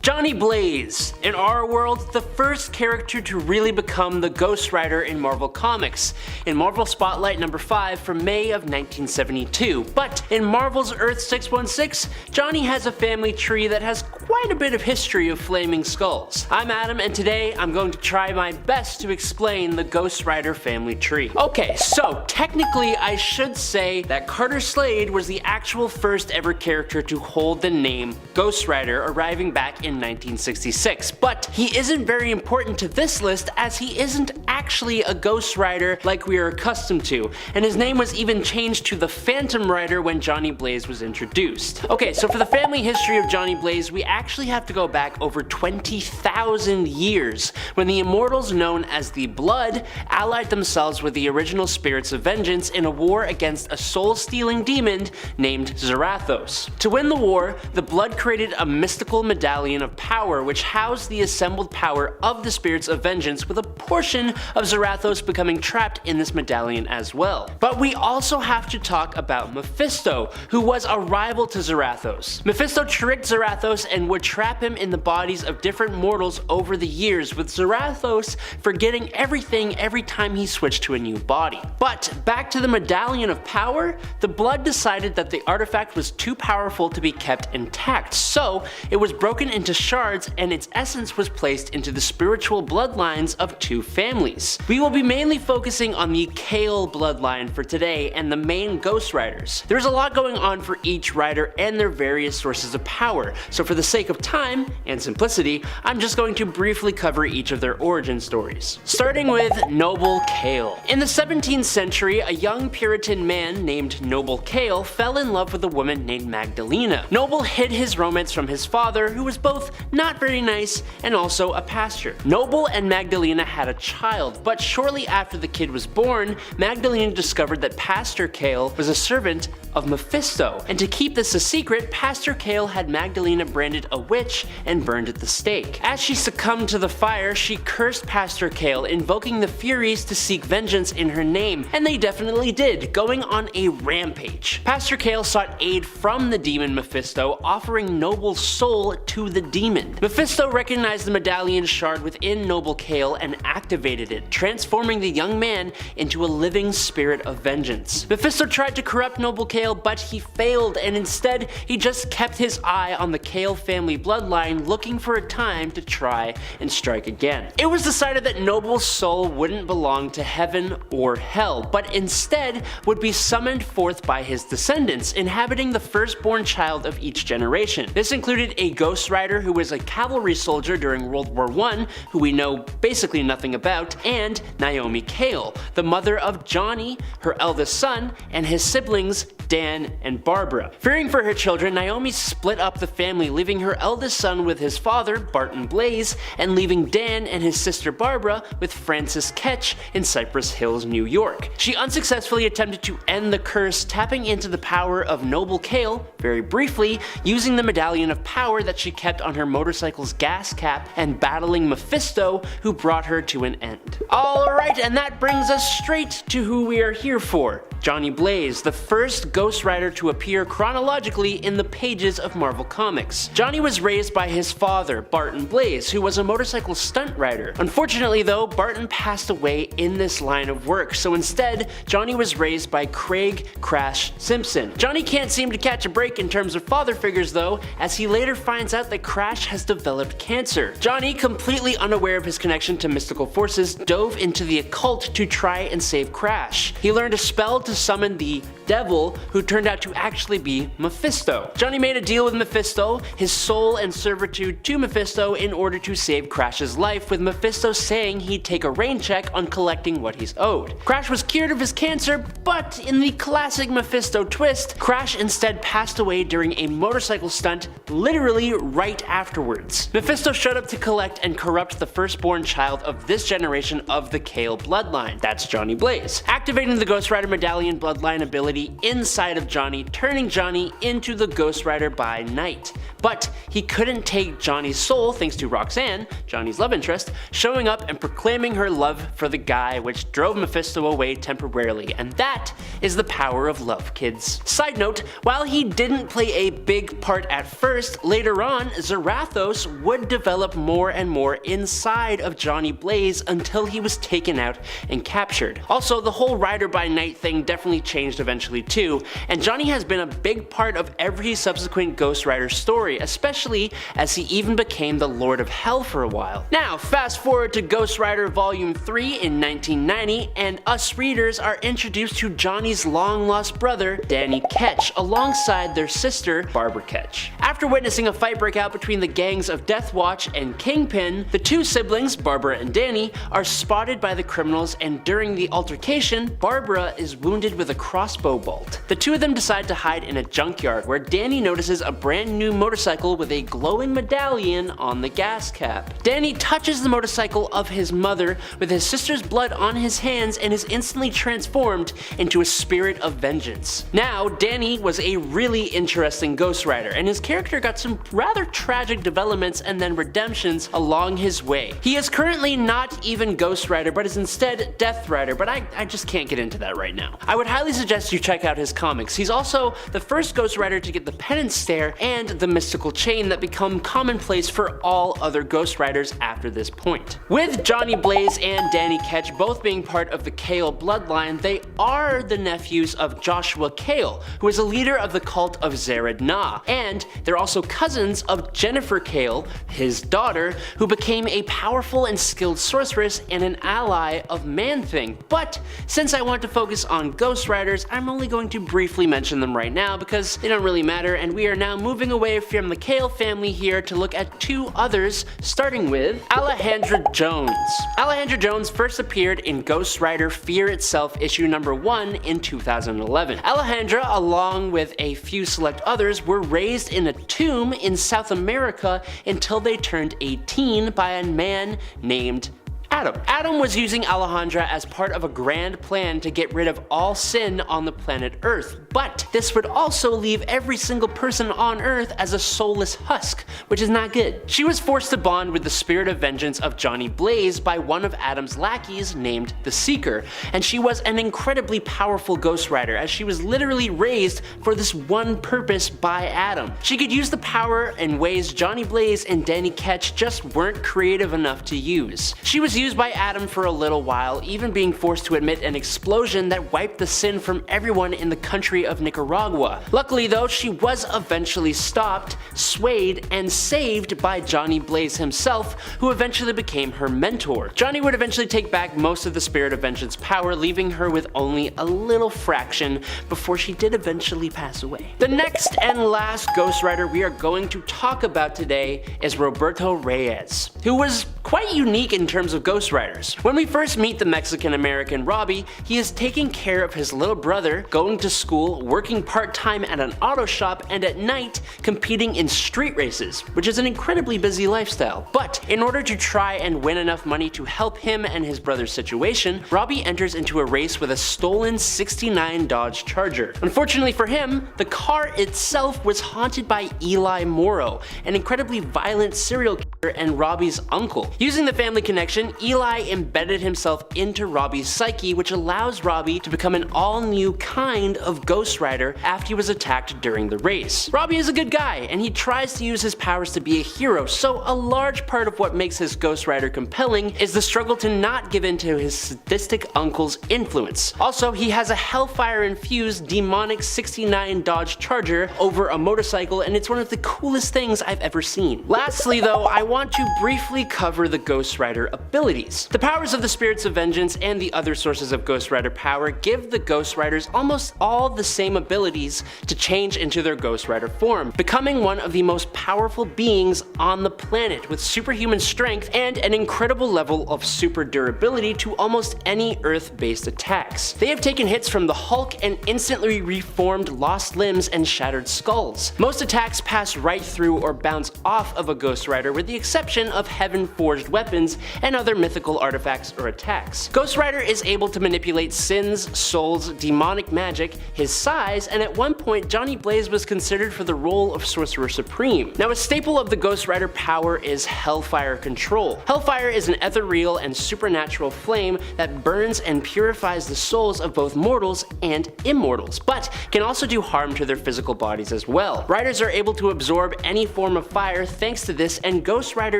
Johnny Blaze, in our world, the first character to really become the Ghost Rider in Marvel Comics, in Marvel Spotlight number 5 from May of 1972. But in Marvel's Earth 616, Johnny has a family tree that has quite a bit of history of flaming skulls. I'm Adam, and today I'm going to try my best to explain the Ghost Rider family tree. Okay, so technically I should say that Carter Slade was the actual first ever character to hold the name Ghost Rider, arriving back in 1966, but he isn't very important to this list as he isn't actually a Ghost Rider like we are accustomed to, and his name was even changed to the Phantom Rider when Johnny Blaze was introduced. Okay, so for the family history of Johnny Blaze, we actually have to go back over 20,000 years when the Immortals known as the Blood allied themselves with the original Spirits of Vengeance in a war against a soul-stealing demon named Zarathos. To win the war, the Blood created a mystical medallion of power which housed the assembled power of the Spirits of Vengeance, with a portion of Zarathos becoming trapped in this medallion as well. But we also have to talk about Mephisto, who was a rival to Zarathos. Mephisto tricked Zarathos and would trap him in the bodies of different mortals over the years, with Zarathos forgetting everything every time he switched to a new body. But back to the Medallion of Power, the Blood decided that the artifact was too powerful to be kept intact, so it was broken into shards and its essence was placed into the spiritual bloodlines of two families. We will be mainly focusing on the Kale bloodline for today and the main Ghost Riders. There's a lot going on for each rider and their various sources of power, so for the sake of time and simplicity, I'm just going to briefly cover each of their origin stories. Starting with Noble Kale. In the 17th century, a young Puritan man named Noble Kale fell in love with a woman named Magdalena. Noble hid his romance from his father, who was both not very nice and also a pastor. Noble and Magdalena had a child, but shortly after the kid was born, Magdalena discovered that Pastor Kale was a servant of Mephisto, and to keep this a secret, Pastor Kale had Magdalena branded a witch and burned at the stake. As she succumbed to the fire, she cursed Pastor Kale, invoking the Furies to seek vengeance in her name, and they definitely did, going on a rampage. Pastor Kale sought aid from the demon Mephisto, offering Noble's soul to the demon. Mephisto recognized the medallion shard within Noble Kale and activated it, transforming the young man into a living spirit of vengeance. Mephisto tried to corrupt Noble Kale, but he failed, and instead he just kept his eye on the Kale family bloodline, looking for a time to try and strike again. It was decided that Noble's soul wouldn't belong to heaven or hell, but instead would be summoned forth by his descendants, inhabiting the firstborn child of each generation. This included a Ghost Rider who was a cavalry soldier during World War I, who we know basically nothing about, and Naomi Kale, the mother of Johnny, her eldest son, and his siblings Dan and Barbara. Fearing for her children, Naomi split up the family, leaving her eldest son with his father, Barton Blaze, and leaving Dan and his sister Barbara with Francis Ketch in Cypress Hills, New York. She unsuccessfully attempted to end the curse, tapping into the power of Noble Kale, very briefly, using the Medallion of Power that she kept on her motorcycle's gas cap, and battling Mephisto, who brought her to an end. Alright, and that brings us straight to who we are here for. Johnny Blaze, the first Ghost Rider to appear chronologically in the pages of Marvel Comics. Johnny was raised by his father, Barton Blaze, who was a motorcycle stunt rider. Unfortunately though, Barton passed away in this line of work, so instead, Johnny was raised by Craig Crash Simpson. Johnny can't seem to catch a break in terms of father figures though, as he later finds out that Crash has developed cancer. Johnny, completely unaware of his connection to mystical forces, dove into the occult to try and save Crash. He learned a spell to summon the devil, who turned out to actually be Mephisto. Johnny made a deal with Mephisto, his soul and servitude to Mephisto, in order to save Crash's life, with Mephisto saying he'd take a rain check on collecting what he's owed. Crash was cured of his cancer, but in the classic Mephisto twist, Crash instead passed away during a motorcycle stunt literally right afterwards. Mephisto showed up to collect and corrupt the firstborn child of this generation of the Kale bloodline. That's Johnny Blaze. Activating the Ghost Rider medallion medallion bloodline ability inside of Johnny, turning Johnny into the Ghost Rider by night. But he couldn't take Johnny's soul thanks to Roxanne, Johnny's love interest, showing up and proclaiming her love for the guy, which drove Mephisto away temporarily, and that is the power of love, kids. Side note, while he didn't play a big part at first, later on, Zarathos would develop more and more inside of Johnny Blaze until he was taken out and captured. Also, the whole Rider by Night thing definitely changed eventually too, and Johnny has been a big part of every subsequent Ghost Rider story, especially as he even became the Lord of Hell for a while. Now, fast forward to Ghost Rider Volume 3 in 1990, and us readers are introduced to Johnny's long-lost brother, Danny Ketch, alongside their sister, Barbara Ketch. After witnessing a fight break out between the gangs of Death Watch and Kingpin, the two siblings, Barbara and Danny, are spotted by the criminals, and during the altercation, Barbara is wounded with a crossbow bolt. The two of them decide to hide in a junkyard, where Danny notices a brand new motorcycle with a glowing medallion on the gas cap. Danny touches the motorcycle of his mother with his sister's blood on his hands and is instantly transformed into a spirit of vengeance. Now, Danny was a really interesting Ghost Rider, and his character got some rather tragic developments and then redemptions along his way. He is currently not even Ghost Rider, but is instead Death Rider, but I just can't get into that right now. I would highly suggest you check out his comics. He's also the first Ghost Rider to get the penance stare and the mystical chain that become commonplace for all other Ghost Riders after this point. With Johnny Blaze and Danny Ketch both being part of the Kale bloodline, they are the nephews of Joshua Kale, who is a leader of the cult of Zared Na, and they're also cousins of Jennifer Kale, his daughter, who became a powerful and skilled sorceress and an ally of Man-Thing. But since I want to focus on Ghost Riders, I'm only going to briefly mention them right now because they don't really matter, and we are now moving away from the Kale family here to look at two others, starting with Alejandra Jones. Alejandra Jones first appeared in Ghost Rider Fear Itself issue number 1 in 2011. Alejandra, along with a few select others, were raised in a tomb in South America until they turned 18 by a man named Adam. Adam was using Alejandra as part of a grand plan to get rid of all sin on the planet Earth, but this would also leave every single person on Earth as a soulless husk, which is not good. She was forced to bond with the spirit of vengeance of Johnny Blaze by one of Adam's lackeys named the Seeker, and she was an incredibly powerful Ghost Rider, as she was literally raised for this one purpose by Adam. She could use the power in ways Johnny Blaze and Danny Ketch just weren't creative enough to use. She was used by Adam for a little while, even being forced to admit an explosion that wiped the sin from everyone in the country of Nicaragua. Luckily though, she was eventually stopped, swayed, and saved by Johnny Blaze himself, who eventually became her mentor. Johnny would eventually take back most of the Spirit of Vengeance power, leaving her with only a little fraction before she did eventually pass away. The next and last Ghost Rider we are going to talk about today is Roberto Reyes, who was quite unique in terms of Ghost Riders. When we first meet the Mexican-American Robbie, he is taking care of his little brother, going to school, working part-time at an auto shop, and at night competing in street races, which is an incredibly busy lifestyle. But in order to try and win enough money to help him and his brother's situation, Robbie enters into a race with a stolen '69 Dodge Charger. Unfortunately for him, the car itself was haunted by Eli Morrow, an incredibly violent serial killer and Robbie's uncle. Using the family connection, Eli embedded himself into Robbie's psyche, which allows Robbie to become an all-new kind of Ghost Rider after he was attacked during the race. Robbie is a good guy, and he tries to use his powers to be a hero, so a large part of what makes his Ghost Rider compelling is the struggle to not give in to his sadistic uncle's influence. Also, he has a hellfire-infused demonic '69 Dodge Charger over a motorcycle, and it's one of the coolest things I've ever seen. Lastly though, I want to briefly cover the Ghost Rider abilities. The powers of the Spirits of Vengeance and the other sources of Ghost Rider power give the Ghost Riders almost all the same abilities to change into their Ghost Rider form, becoming one of the most powerful beings on the planet with superhuman strength and an incredible level of super durability to almost any Earth-based attacks. They have taken hits from the Hulk and instantly reformed lost limbs and shattered skulls. Most attacks pass right through or bounce off of a Ghost Rider, with the exception of heaven-forged weapons and other mythical artifacts or attacks. Ghost Rider is able to manipulate sins, souls, demonic magic, his size, and at one point Johnny Blaze was considered for the role of Sorcerer Supreme. Now, a staple of the Ghost Rider power is Hellfire control. Hellfire is an ethereal and supernatural flame that burns and purifies the souls of both mortals and immortals, but can also do harm to their physical bodies as well. Riders are able to absorb any form of fire thanks to this, and Ghost Rider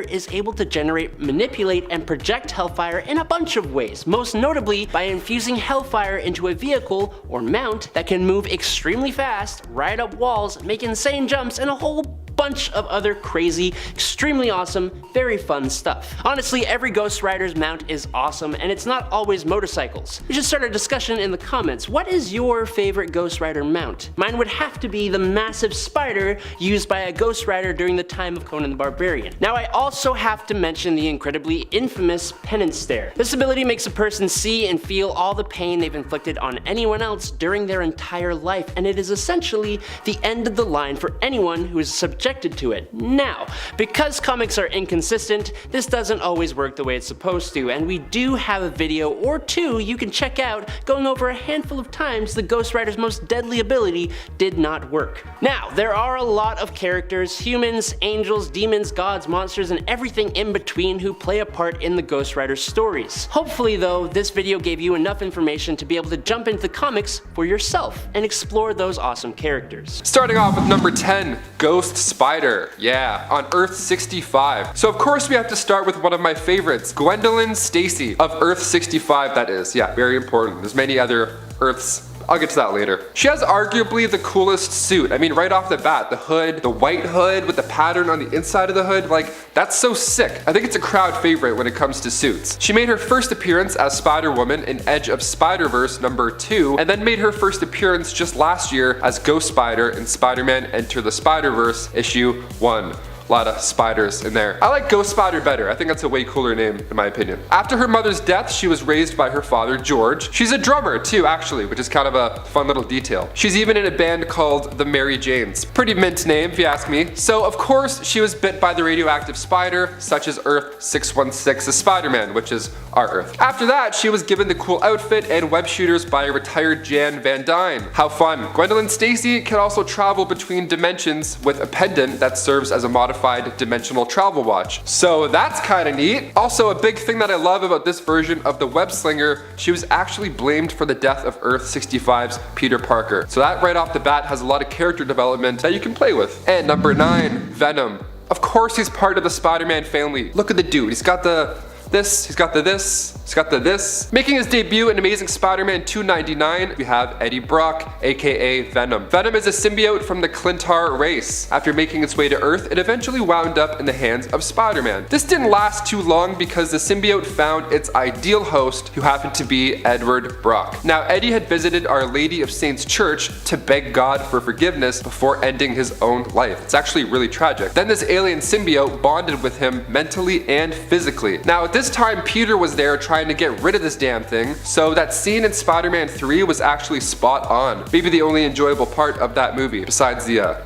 is able to generate, manipulate, and project Hellfire in a bunch of ways, most notably by infusing Hellfire into a vehicle or mount that can move extremely fast, ride up walls, make insane jumps, and a whole bunch of other crazy, extremely awesome, very fun stuff. Honestly, every Ghost Rider's mount is awesome, and it's not always motorcycles. We should start a discussion in the comments. What is your favorite Ghost Rider mount? Mine would have to be the massive spider used by a Ghost Rider during the time of Conan the Barbarian. Now, I also have to mention the incredibly infamous penance stare. This ability makes a person see and feel all the pain they've inflicted on anyone else during their entire life, and it is essentially the end of the line for anyone who is subjected to it. Now, because comics are inconsistent, this doesn't always work the way it's supposed to, and we do have a video or two you can check out going over a handful of times the Ghost Rider's most deadly ability did not work. Now, there are a lot of characters, humans, angels, demons, gods, monsters, and everything in between who play a part in the Ghost Rider stories. Hopefully though, this video gave you enough information to be able to jump into the comics for yourself and explore those awesome characters. Starting off with number 10, Ghost Spider. Yeah, on Earth 65. So of course we have to start with one of my favorites, Gwendolyn Stacy of Earth 65, that is. Yeah, very important. There's many other Earths. I'll get to that later. She has arguably the coolest suit. I mean, right off the bat, the hood, the white hood with the pattern on the inside of the hood, like, that's so sick. I think it's a crowd favorite when it comes to suits. She made her first appearance as Spider-Woman in Edge of Spider-Verse number 2, and then made her first appearance just last year as Ghost Spider in Spider-Man Enter the Spider-Verse issue 1. A lot of spiders in there. I like Ghost Spider better. I think that's a way cooler name in my opinion. After her mother's death, she was raised by her father George. She's a drummer too actually, which is kind of a fun little detail. She's even in a band called the Mary Janes. Pretty mint name if you ask me. So of course she was bit by the radioactive spider, such as Earth 616's Spider-Man, which is our Earth. After that, she was given the cool outfit and web shooters by a retired Jan Van Dyne. How fun. Gwendolyn Stacy can also travel between dimensions with a pendant that serves as a modified dimensional travel watch. So that's kind of neat. Also, a big thing that I love about this version of the web slinger, she was actually blamed for the death of Earth 65's Peter Parker. So that right off the bat has a lot of character development that you can play with. And number 9, Venom. Of course he's part of the Spider-Man family. Look at the dude. He's got the this, he's got the this, he's got the this. Making his debut in Amazing Spider-Man 299, we have Eddie Brock, aka Venom. Venom is a symbiote from the Clintar race. After making its way to Earth, it eventually wound up in the hands of Spider-Man. This didn't last too long because the symbiote found its ideal host, who happened to be Edward Brock. Now, Eddie had visited Our Lady of Saints Church to beg God for forgiveness before ending his own life. It's actually really tragic. Then this alien symbiote bonded with him mentally and physically. Now, at this time, Peter was there trying to get rid of this damn thing, so that scene in Spider-Man 3 was actually spot on. Maybe the only enjoyable part of that movie, besides the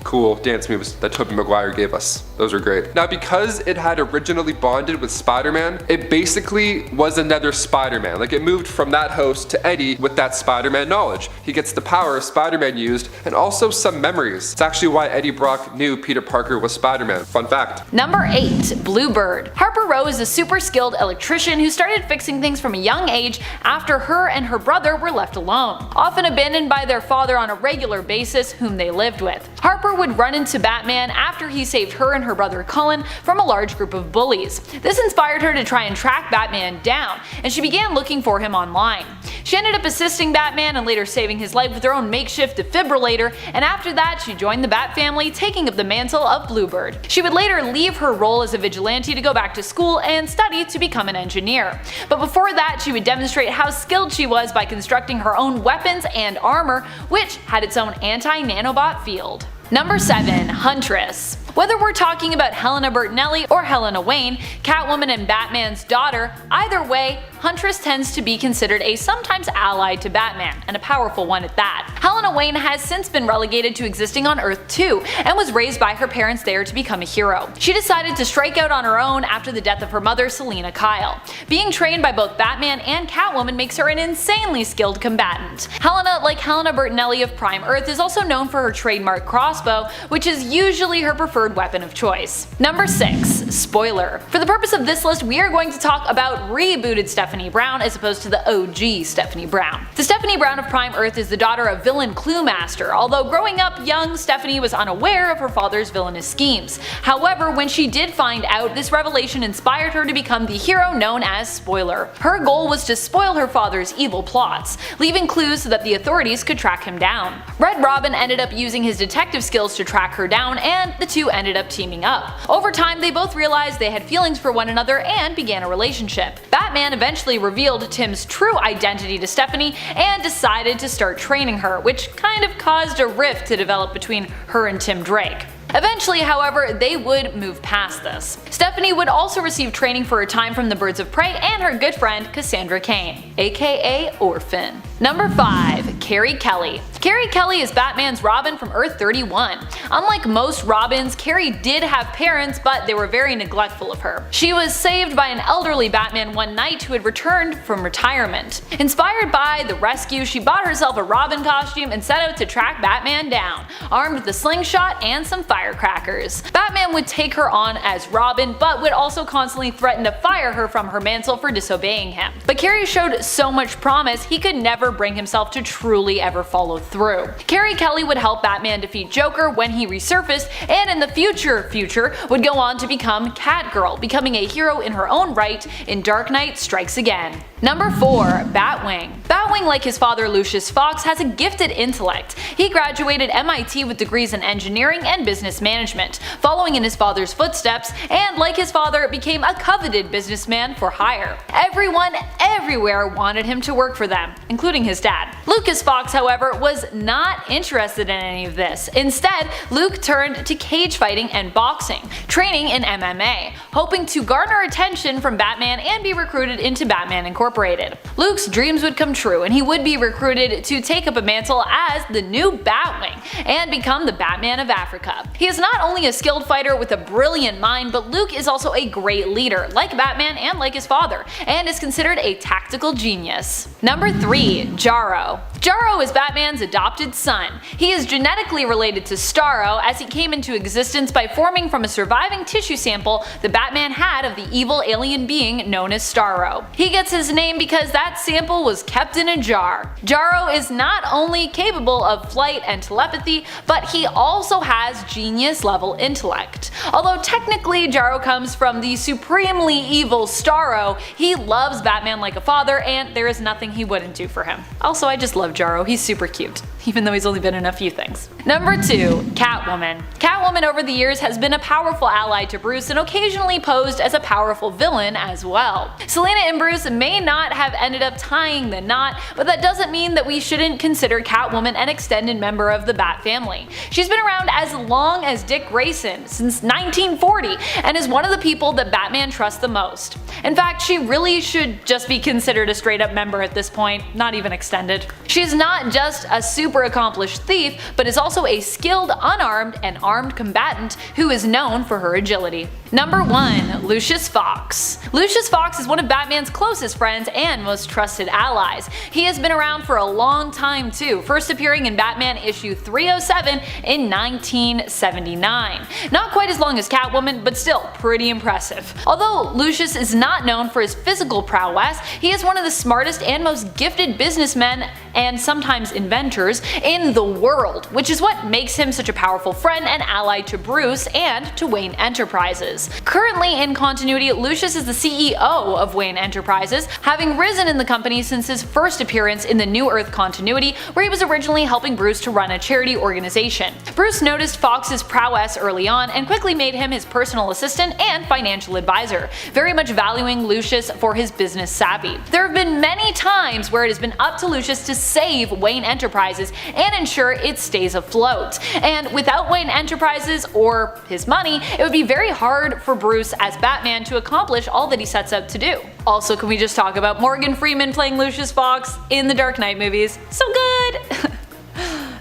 cool dance moves that Tobey Maguire gave us. Those are great. Now, because it had originally bonded with Spider-Man, it basically was another Spider-Man. Like, it moved from that host to Eddie with that Spider-Man knowledge. He gets the power Spider-Man used and also some memories. It's actually why Eddie Brock knew Peter Parker was Spider-Man. Fun fact. Number 8, Bluebird. Harper Row is a super skilled electrician who started fixing things from a young age after her and her brother were left alone, often abandoned by their father on a regular basis, whom they lived with. Harper would run into Batman after he saved her and her brother Cullen from a large group of bullies. This inspired her to try and track Batman down, and she began looking for him online. She ended up assisting Batman and later saving his life with her own makeshift defibrillator, and after that she joined the Bat family, taking up the mantle of Bluebird. She would later leave her role as a vigilante to go back to school and study to become an engineer. But before that, she would demonstrate how skilled she was by constructing her own weapons and armor, which had its own anti-nanobot field. Number 7, Huntress. Whether we're talking about Helena Bertinelli or Helena Wayne, Catwoman and Batman's daughter, either way, Huntress tends to be considered a sometimes ally to Batman, and a powerful one at that. Helena Wayne has since been relegated to existing on Earth 2, and was raised by her parents there to become a hero. She decided to strike out on her own after the death of her mother, Selina Kyle. Being trained by both Batman and Catwoman makes her an insanely skilled combatant. Helena, like Helena Bertinelli of Prime Earth, is also known for her trademark crossbow, which is usually her preferred weapon of choice. Number 6. Spoiler. For the purpose of this list, we are going to talk about rebooted Stephanie Brown as opposed to the OG Stephanie Brown. The Stephanie Brown of Prime Earth is the daughter of villain Cluemaster, although growing up young, Stephanie was unaware of her father's villainous schemes. However, when she did find out, this revelation inspired her to become the hero known as Spoiler. Her goal was to spoil her father's evil plots, leaving clues so that the authorities could track him down. Red Robin ended up using his detective skills to track her down, and the two ended up teaming up. Over time, they both realized they had feelings for one another and began a relationship. Batman eventually revealed Tim's true identity to Stephanie and decided to start training her, which kind of caused a rift to develop between her and Tim Drake. Eventually, however, they would move past this. Stephanie would also receive training for her time from the Birds of Prey and her good friend Cassandra Cain, aka Orphan. Number 5. Carrie Kelly. Carrie Kelly is Batman's Robin from Earth 31. Unlike most Robins, Carrie did have parents, but they were very neglectful of her. She was saved by an elderly Batman one night who had returned from retirement. Inspired by the rescue, she bought herself a Robin costume and set out to track Batman down, armed with a slingshot and some firecrackers. Batman would take her on as Robin, but would also constantly threaten to fire her from her mantle for disobeying him. But Carrie showed so much promise, he could never bring himself to truly ever follow through. Carrie Kelly would help Batman defeat Joker when he resurfaced, and in the future would go on to become Catgirl, becoming a hero in her own right in Dark Knight Strikes Again. Number 4. Batwing. Batwing, like his father Lucius Fox, has a gifted intellect. He graduated MIT with degrees in engineering and business management, following in his father's footsteps, and like his father, became a coveted businessman for hire. Everyone everywhere wanted him to work for them, including his dad. Lucas Fox, however, was not interested in any of this. Instead, Luke turned to cage fighting and boxing, training in MMA, hoping to garner attention from Batman and be recruited into Batman Incorporated. Luke's dreams would come true, and he would be recruited to take up a mantle as the new Batwing and become the Batman of Africa. He is not only a skilled fighter with a brilliant mind, but Luke is also a great leader, like Batman and like his father, and is considered a tactical genius. Number 3. Jarro. Jarro is Batman's adopted son. He is genetically related to Starro, as he came into existence by forming from a surviving tissue sample the Batman had of the evil alien being known as Starro. He gets his name because that sample was kept in a jar. Jarro is not only capable of flight and telepathy, but he also has genius level intellect. Although technically Jarro comes from the supremely evil Starro, he loves Batman like a father, and there is nothing he wouldn't do for him. Also, I just love Jarro, he's super cute, even though he's only been in a few things. Number 2. Catwoman. Catwoman over the years has been a powerful ally to Bruce and occasionally posed as a powerful villain as well. Selina and Bruce may not have ended up tying the knot, but that doesn't mean that we shouldn't consider Catwoman an extended member of the Bat family. She's been around as long as Dick Grayson, since 1940, and is one of the people that Batman trusts the most. In fact, she really should just be considered a straight up member at this point, not even extended. She's not just a super accomplished thief, but is also a skilled unarmed and armed combatant who is known for her agility. Number 1. Lucius Fox. Lucius Fox is one of Batman's closest friends and most trusted allies. He has been around for a long time too, first appearing in Batman issue 307 in 1979. Not quite as long as Catwoman, but still pretty impressive. Although Lucius is not known for his physical prowess, he is one of the smartest and most gifted businessmen and sometimes inventors in the world, which is what makes him such a powerful friend and ally to Bruce and to Wayne Enterprises. Currently in continuity, Lucius is the CEO of Wayne Enterprises, having risen in the company since his first appearance in the New Earth continuity, where he was originally helping Bruce to run a charity organization. Bruce noticed Fox's prowess early on and quickly made him his personal assistant and financial advisor, very much valuing Lucius for his business savvy. There have been many times where it has been up to Lucius to save Wayne Enterprises and ensure it stays afloat. And without Wayne Enterprises or his money, it would be very hard for Bruce as Batman to accomplish all that he sets out to do. Also, can we just talk about Morgan Freeman playing Lucius Fox in the Dark Knight movies? So good!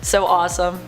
So awesome.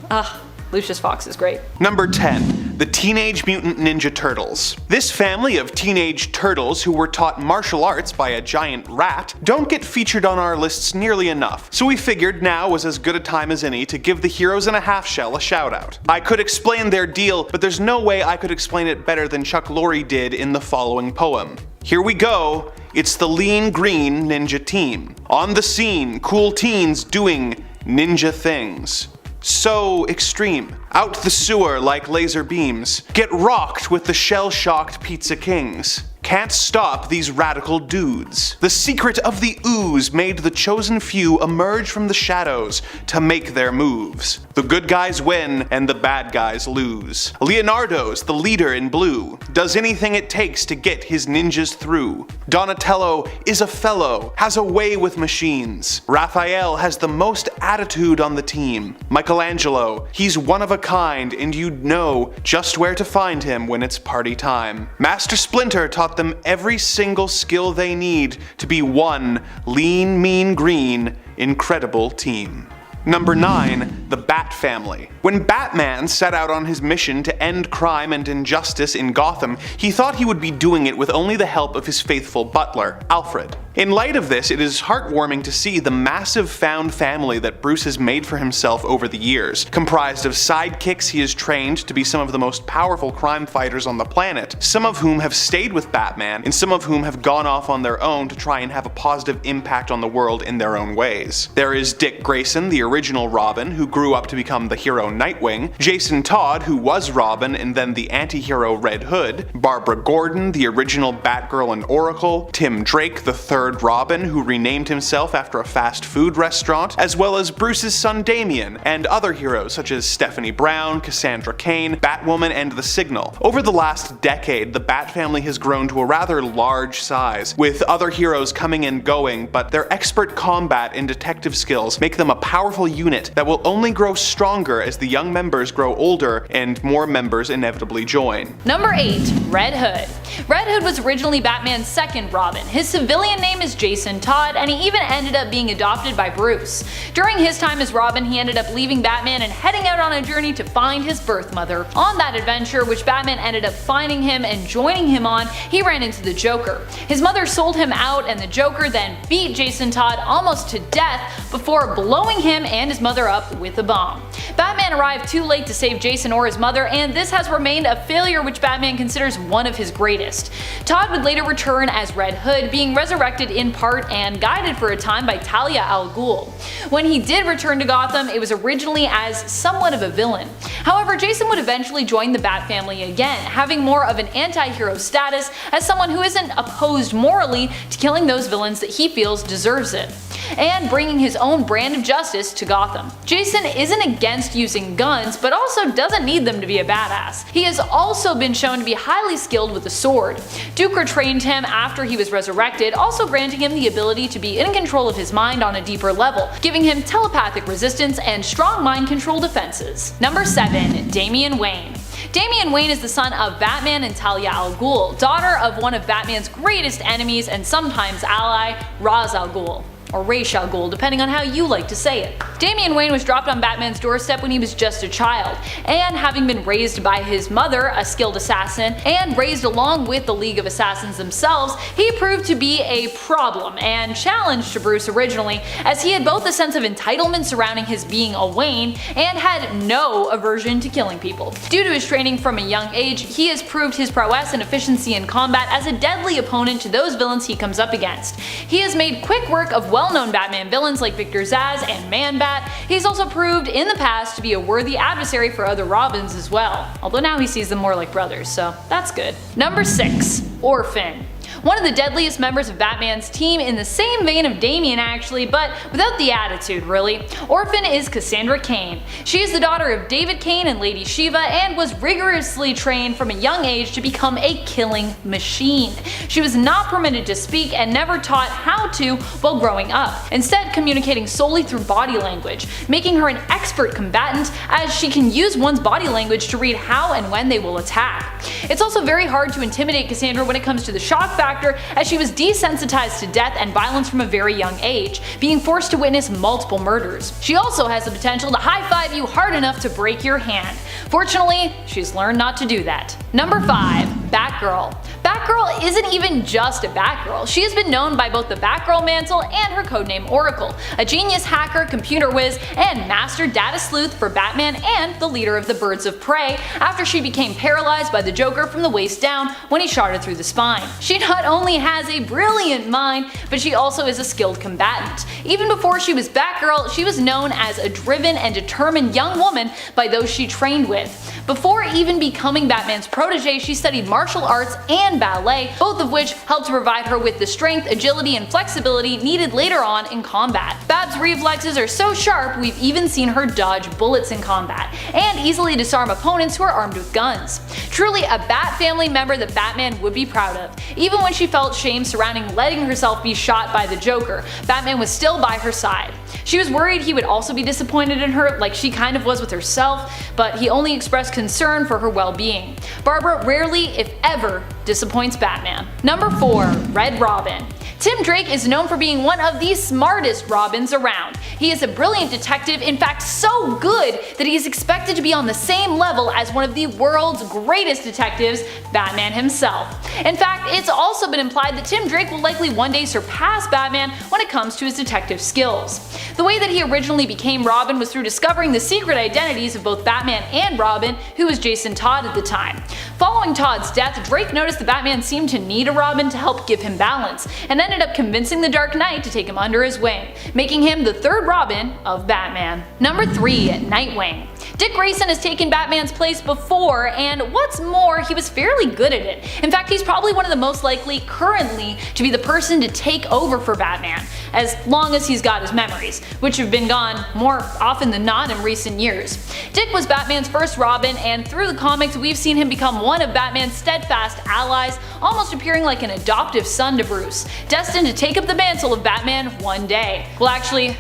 Lucius Fox is great. Number 10. The Teenage Mutant Ninja Turtles. This family of teenage turtles who were taught martial arts by a giant rat don't get featured on our lists nearly enough, so we figured now was as good a time as any to give the heroes in a half shell a shout out. I could explain their deal, but there's no way I could explain it better than Chuck Lorre did in the following poem. Here we go, it's the Lean Green Ninja Team. On the scene, cool teens doing ninja things. So extreme. Out the sewer like laser beams. Get rocked with the shell-shocked pizza kings. Can't stop these radical dudes. The secret of the ooze made the chosen few emerge from the shadows to make their moves. The good guys win and the bad guys lose. Leonardo's the leader in blue. Does anything it takes to get his ninjas through. Donatello is a fellow, has a way with machines. Raphael has the most attitude on the team. Michelangelo, he's one of a kind and you'd know just where to find him when it's party time. Master Splinter taught them every single skill they need to be one lean, mean, green, incredible team. Number 9. The Bat Family. When Batman set out on his mission to end crime and injustice in Gotham, he thought he would be doing it with only the help of his faithful butler, Alfred. In light of this, it is heartwarming to see the massive found family that Bruce has made for himself over the years, comprised of sidekicks he has trained to be some of the most powerful crime fighters on the planet, some of whom have stayed with Batman, and some of whom have gone off on their own to try and have a positive impact on the world in their own ways. There is Dick Grayson, the original Robin, who grew up to become the hero Nightwing, Jason Todd, who was Robin and then the anti-hero Red Hood, Barbara Gordon, the original Batgirl and Oracle, Tim Drake, the third Robin, who renamed himself after a fast food restaurant, as well as Bruce's son Damian, and other heroes such as Stephanie Brown, Cassandra Cain, Batwoman, and The Signal. Over the last decade, the Bat family has grown to a rather large size, with other heroes coming and going, but their expert combat and detective skills make them a powerful unit that will only grow stronger as the young members grow older and more members inevitably join. Number 8. Red Hood. Red Hood was originally Batman's second Robin. His civilian name is Jason Todd, and he even ended up being adopted by Bruce. During his time as Robin, he ended up leaving Batman and heading out on a journey to find his birth mother. On that adventure, which Batman ended up finding him and joining him on, he ran into the Joker. His mother sold him out, and the Joker then beat Jason Todd almost to death before blowing him and his mother up with a bomb. Batman arrived too late to save Jason or his mother, and this has remained a failure which Batman considers one of his greatest. Todd would later return as Red Hood, being resurrected in part and guided for a time by Talia al Ghul. When he did return to Gotham, it was originally as somewhat of a villain. However, Jason would eventually join the Bat family again, having more of an anti-hero status as someone who isn't opposed morally to killing those villains that he feels deserves it, and bringing his own brand of justice to Gotham. Jason isn't against using guns, but also doesn't need them to be a badass. He has also been shown to be highly skilled with the sword. Duke trained him after he was resurrected, also granting him the ability to be in control of his mind on a deeper level, giving him telepathic resistance and strong mind control defenses. Number 7. Damian Wayne. Damian Wayne is the son of Batman and Talia al Ghul, daughter of one of Batman's greatest enemies and sometimes ally, Ra's al Ghul. Or Ra's al Ghul, depending on how you like to say it. Damian Wayne was dropped on Batman's doorstep when he was just a child, and having been raised by his mother, a skilled assassin, and raised along with the League of Assassins themselves, he proved to be a problem and challenge to Bruce originally, as he had both a sense of entitlement surrounding his being a Wayne and had no aversion to killing people. Due to his training from a young age, he has proved his prowess and efficiency in combat as a deadly opponent to those villains he comes up against. He has made quick work of well-known Batman villains like Victor Zsasz and Man-Bat. He's also proved in the past to be a worthy adversary for other Robins as well, although now he sees them more like brothers, so that's good. Number 6. Orphan. one of the deadliest members of Batman's team, in the same vein of Damian actually, but without the attitude really. Orphan is Cassandra Cain. She is the daughter of David Cain and Lady Shiva and was rigorously trained from a young age to become a killing machine. She was not permitted to speak and never taught how to while growing up, instead communicating solely through body language, making her an expert combatant as she can use one's body language to read how and when they will attack. It's also very hard to intimidate Cassandra when it comes to the shock factor, as she was desensitized to death and violence from a very young age, being forced to witness multiple murders. She also has the potential to high-five you hard enough to break your hand. Fortunately, she's learned not to do that. Number 5. Batgirl. Batgirl isn't even just a Batgirl. She has been known by both the Batgirl mantle and her codename Oracle, a genius hacker, computer whiz, and master data sleuth for Batman and the leader of the Birds of Prey after she became paralyzed by the Joker from the waist down when he shot her through the spine. She not only has a brilliant mind, but she also is a skilled combatant. Even before she was Batgirl, she was known as a driven and determined young woman by those she trained with. Before even becoming Batman's protege, she studied martial arts and ballet, both of which helped to provide her with the strength, agility, and flexibility needed later on in combat. Bab's reflexes are so sharp we've even seen her dodge bullets in combat, and easily disarm opponents who are armed with guns. Truly a Bat family member that Batman would be proud of. Even when she felt shame surrounding letting herself be shot by the Joker, Batman was still by her side. She was worried he would also be disappointed in her, like she kind of was with herself, but he only expressed concern for her well-being. Barbara rarely, if ever, disappoints Batman. Number 4. Red Robin. Tim Drake is known for being one of the smartest Robins around. He is a brilliant detective, in fact so good that he is expected to be on the same level as one of the world's greatest detectives, Batman himself. In fact, it's also been implied that Tim Drake will likely one day surpass Batman when it comes to his detective skills. The way that he originally became Robin was through discovering the secret identities of both Batman and Robin, who was Jason Todd at the time. Following Todd's death, Drake noticed that Batman seemed to need a Robin to help give him balance, and ended up convincing the Dark Knight to take him under his wing, making him the third Robin of Batman. Number 3. Nightwing. Dick Grayson has taken Batman's place before, and what's more, he was fairly good at it. In fact, he's probably one of the most likely currently to be the person to take over for Batman, as long as he's got his memories, which have been gone more often than not in recent years. Dick was Batman's first Robin, and through the comics we've seen him become one of Batman's steadfast allies, almost appearing like an adoptive son to Bruce, destined to take up the mantle of Batman one day. Well, actually,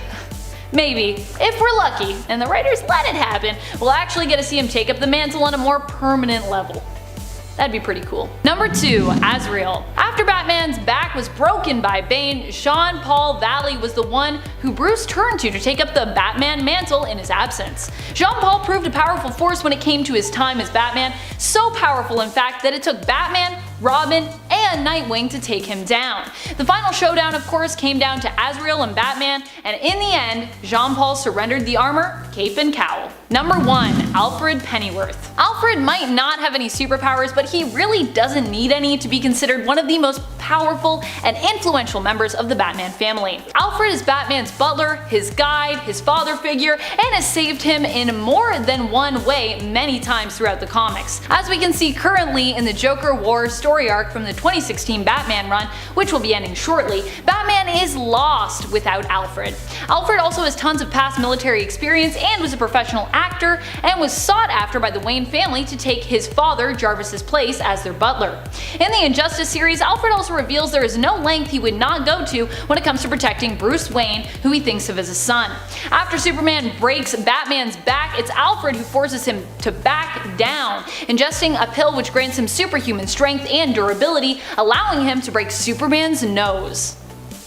maybe, if we're lucky, and the writers let it happen, we'll actually get to see him take up the mantle on a more permanent level. That'd be pretty cool. Number 2. Azrael. After Batman's back was broken by Bane, Sean Paul Valley was the one who Bruce turned to take up the Batman mantle in his absence. Jean Paul proved a powerful force when it came to his time as Batman, so powerful in fact that it took Batman, Robin, and Nightwing to take him down. The final showdown of course came down to Azrael and Batman, and in the end, Jean Paul surrendered the armor, cape, and cowl. Number 1. Alfred Pennyworth. Alfred might not have any superpowers, but he really doesn't need any to be considered one of the most powerful and influential members of the Batman family. Alfred is Batman's butler, his guide, his father figure, and has saved him in more than one way many times throughout the comics. As we can see currently in the Joker War story arc from the 2016 Batman run, which will be ending shortly, Batman is lost without Alfred. Alfred also has tons of past military experience and was a professional actor, and was sought after by the Wayne family to take his father Jarvis's place as their butler. In the Injustice series, Alfred also reveals there is no length he would not go to when it comes to protecting Bruce Wayne, who he thinks of as a son. After Superman breaks Batman's back, it's Alfred who forces him to back down, ingesting a pill which grants him superhuman strength and durability, allowing him to break Superman's nose.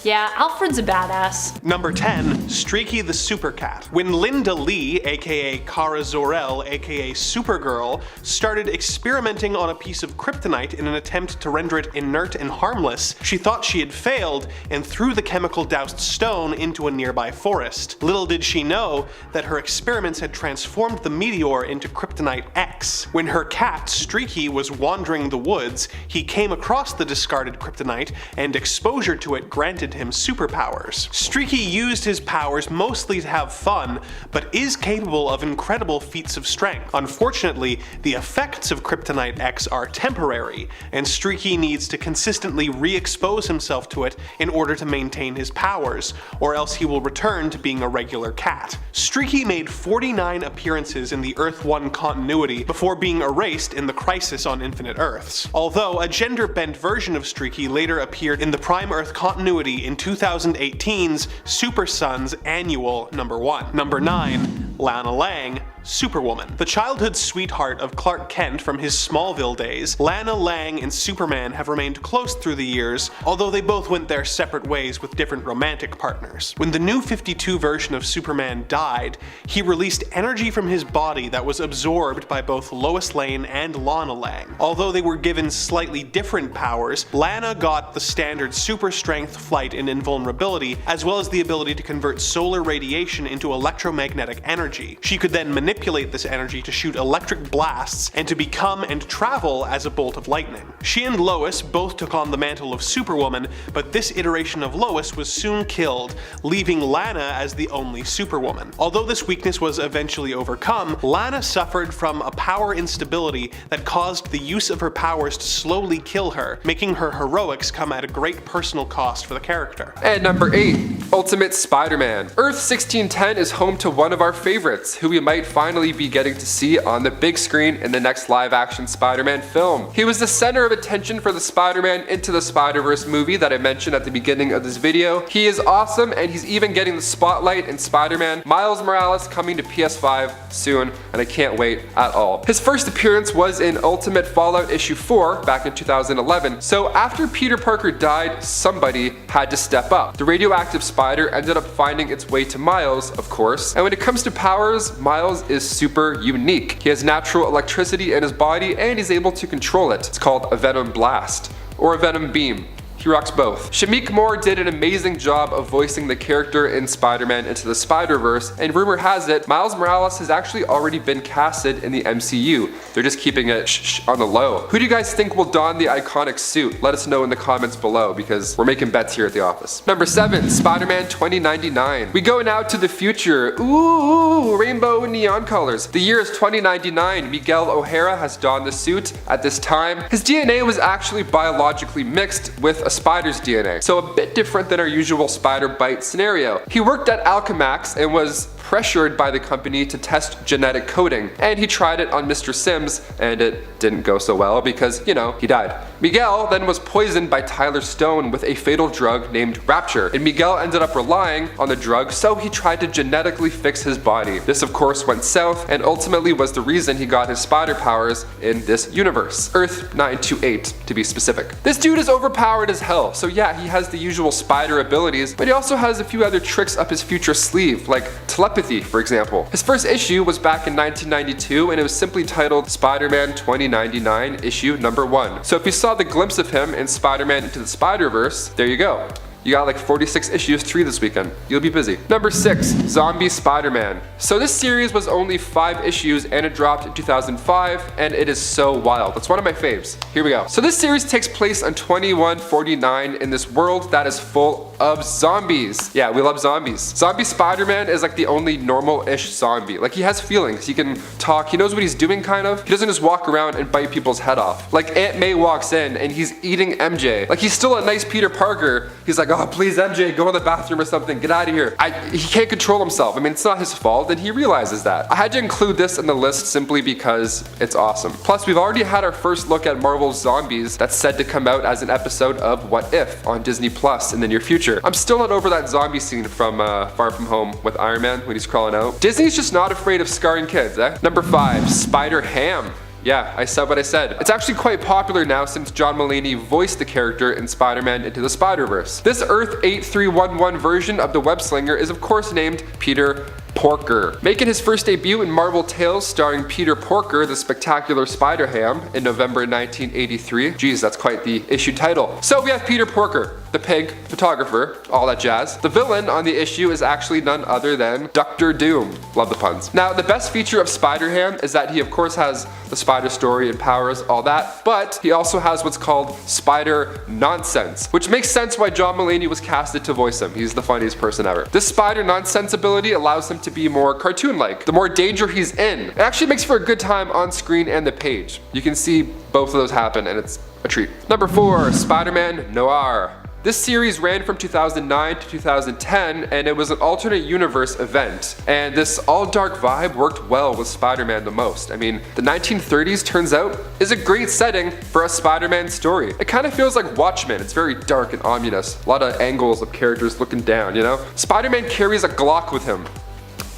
Yeah, Alfred's a badass. Number 10. Streaky the Super Cat. When Linda Lee, aka Kara Zor-El, aka Supergirl, started experimenting on a piece of kryptonite in an attempt to render it inert and harmless, she thought she had failed and threw the chemical doused stone into a nearby forest. Little did she know that her experiments had transformed the meteor into Kryptonite X. When her cat, Streaky, was wandering the woods, he came across the discarded kryptonite, and exposure to it granted him superpowers. Streaky used his powers mostly to have fun, but is capable of incredible feats of strength. Unfortunately, the effects of Kryptonite X are temporary, and Streaky needs to consistently re-expose himself to it in order to maintain his powers, or else he will return to being a regular cat. Streaky made 49 appearances in the Earth 1 continuity before being erased in the Crisis on Infinite Earths, although a gender-bent version of Streaky later appeared in the Prime Earth continuity in 2018's Super Sons Annual number 1. Number 9. Lana Lang, Superwoman. The childhood sweetheart of Clark Kent from his Smallville days, Lana Lang and Superman have remained close through the years, although they both went their separate ways with different romantic partners. When the New 52 version of Superman died, he released energy from his body that was absorbed by both Lois Lane and Lana Lang. Although they were given slightly different powers, Lana got the standard super strength, flight, and invulnerability, as well as the ability to convert solar radiation into electromagnetic energy. She could then manipulate this energy to shoot electric blasts and to become and travel as a bolt of lightning. She and Lois both took on the mantle of Superwoman, but this iteration of Lois was soon killed, leaving Lana as the only Superwoman. Although this weakness was eventually overcome, Lana suffered from a power instability that caused the use of her powers to slowly kill her, making her heroics come at a great personal cost for the character. And number 8. Ultimate Spider-Man. Earth 1610 is home to one of our favorites, who we might finally be getting to see on the big screen in the next live-action Spider-Man film. He was the center of attention for the Spider-Man Into the Spider-Verse movie that I mentioned at the beginning of this video. He is awesome, and he's even getting the spotlight in Spider-Man Miles Morales coming to PS5 soon, and I can't wait at all. His first appearance was in Ultimate Fallout issue 4 back in 2011, so after Peter Parker died, somebody had to step up. The radioactive spider ended up finding its way to Miles, of course, and when it comes to powers, Miles is super unique. He has natural electricity in his body and he's able to control it. It's called a Venom Blast, or a Venom Beam. He rocks both. Shameik Moore did an amazing job of voicing the character in Spider-Man Into the Spider-Verse, and rumor has it, Miles Morales has actually already been casted in the MCU. They're just keeping it on the low. Who do you guys think will don the iconic suit? Let us know in the comments below, because we're making bets here at the office. Number 7, Spider-Man 2099. We go now to the future. Ooh, rainbow neon colors. The year is 2099. Miguel O'Hara has donned the suit at this time. His DNA was actually biologically mixed with a spider's DNA, so a bit different than our usual spider bite scenario. He worked at Alchemax and was pressured by the company to test genetic coding, and he tried it on Mr. Sims, and it didn't go so well because, you know, he died. Miguel then was poisoned by Tyler Stone with a fatal drug named Rapture, and Miguel ended up relying on the drug, so he tried to genetically fix his body. This of course went south, and ultimately was the reason he got his spider powers in this universe. Earth 928 to be specific. This dude is overpowered as hell, so yeah, he has the usual spider abilities, but he also has a few other tricks up his future sleeve, like telepathy, for example. His first issue was back in 1992, and it was simply titled Spider-Man 2099 issue number 1. So if you saw the glimpse of him in Spider-Man Into the Spider-Verse, there you go. You got like 46 issues to read this weekend. You'll be busy. Number 6, Zombie Spider-Man. So this series was only 5 issues and it dropped in 2005, and it is so wild. That's one of my faves. Here we go. So this series takes place on 2149 in this world that is full of zombies. Yeah, we love zombies. Zombie Spider-Man is like the only normal-ish zombie. Like, he has feelings, he can talk, he knows what he's doing kind of. He doesn't just walk around and bite people's head off. Like, Aunt May walks in and he's eating MJ. Like, he's still a nice Peter Parker. He's like, oh please MJ, go in the bathroom or something, get out of here. He can't control himself. I mean, it's not his fault, and he realizes that. I had to include this in the list simply because it's awesome. Plus, we've already had our first look at Marvel's Zombies that's said to come out as an episode of What If on Disney Plus in the near future. I'm still not over that zombie scene from Far From Home with Iron Man when he's crawling out. Disney's just not afraid of scarring kids, eh? Number 5, Spider-Ham. Yeah, I said what I said. It's actually quite popular now since John Mulaney voiced the character in Spider-Man Into the Spider-Verse. This Earth 8311 version of the web-slinger is of course named Peter Porker. Making his first debut in Marvel Tales starring Peter Porker, the Spectacular Spider-Ham in November 1983. Geez, that's quite the issue title. So we have Peter Porker, the pig, photographer, all that jazz. The villain on the issue is actually none other than Dr. Doom. Love the puns. Now, the best feature of Spider-Ham is that he of course has the spider story and powers, all that, but he also has what's called spider nonsense, which makes sense why John Mulaney was casted to voice him. He's the funniest person ever. This spider nonsense ability allows him to be more cartoon-like. The more danger he's in, it actually makes for a good time on screen and the page. You can see both of those happen and it's a treat. Number 4, Spider-Man Noir. This series ran from 2009 to 2010, and it was an alternate universe event. And this all-dark vibe worked well with Spider-Man the most. I mean, the 1930s, turns out, is a great setting for a Spider-Man story. It kind of feels like Watchmen. It's very dark and ominous. A lot of angles of characters looking down, you know? Spider-Man carries a Glock with him.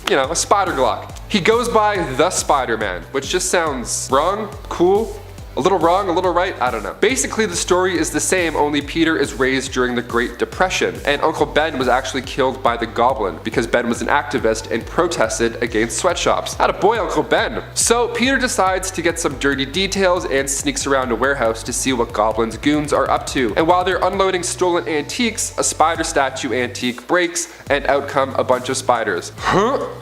You know, a spider Glock. He goes by the Spider-Man, which just sounds wrong, cool, a little wrong, a little right, I don't know. Basically, the story is the same, only Peter is raised during the Great Depression, and Uncle Ben was actually killed by the Goblin because Ben was an activist and protested against sweatshops. Atta boy, Uncle Ben. So Peter decides to get some dirty details and sneaks around a warehouse to see what Goblin's goons are up to. And while they're unloading stolen antiques, a spider statue antique breaks, and out come a bunch of spiders.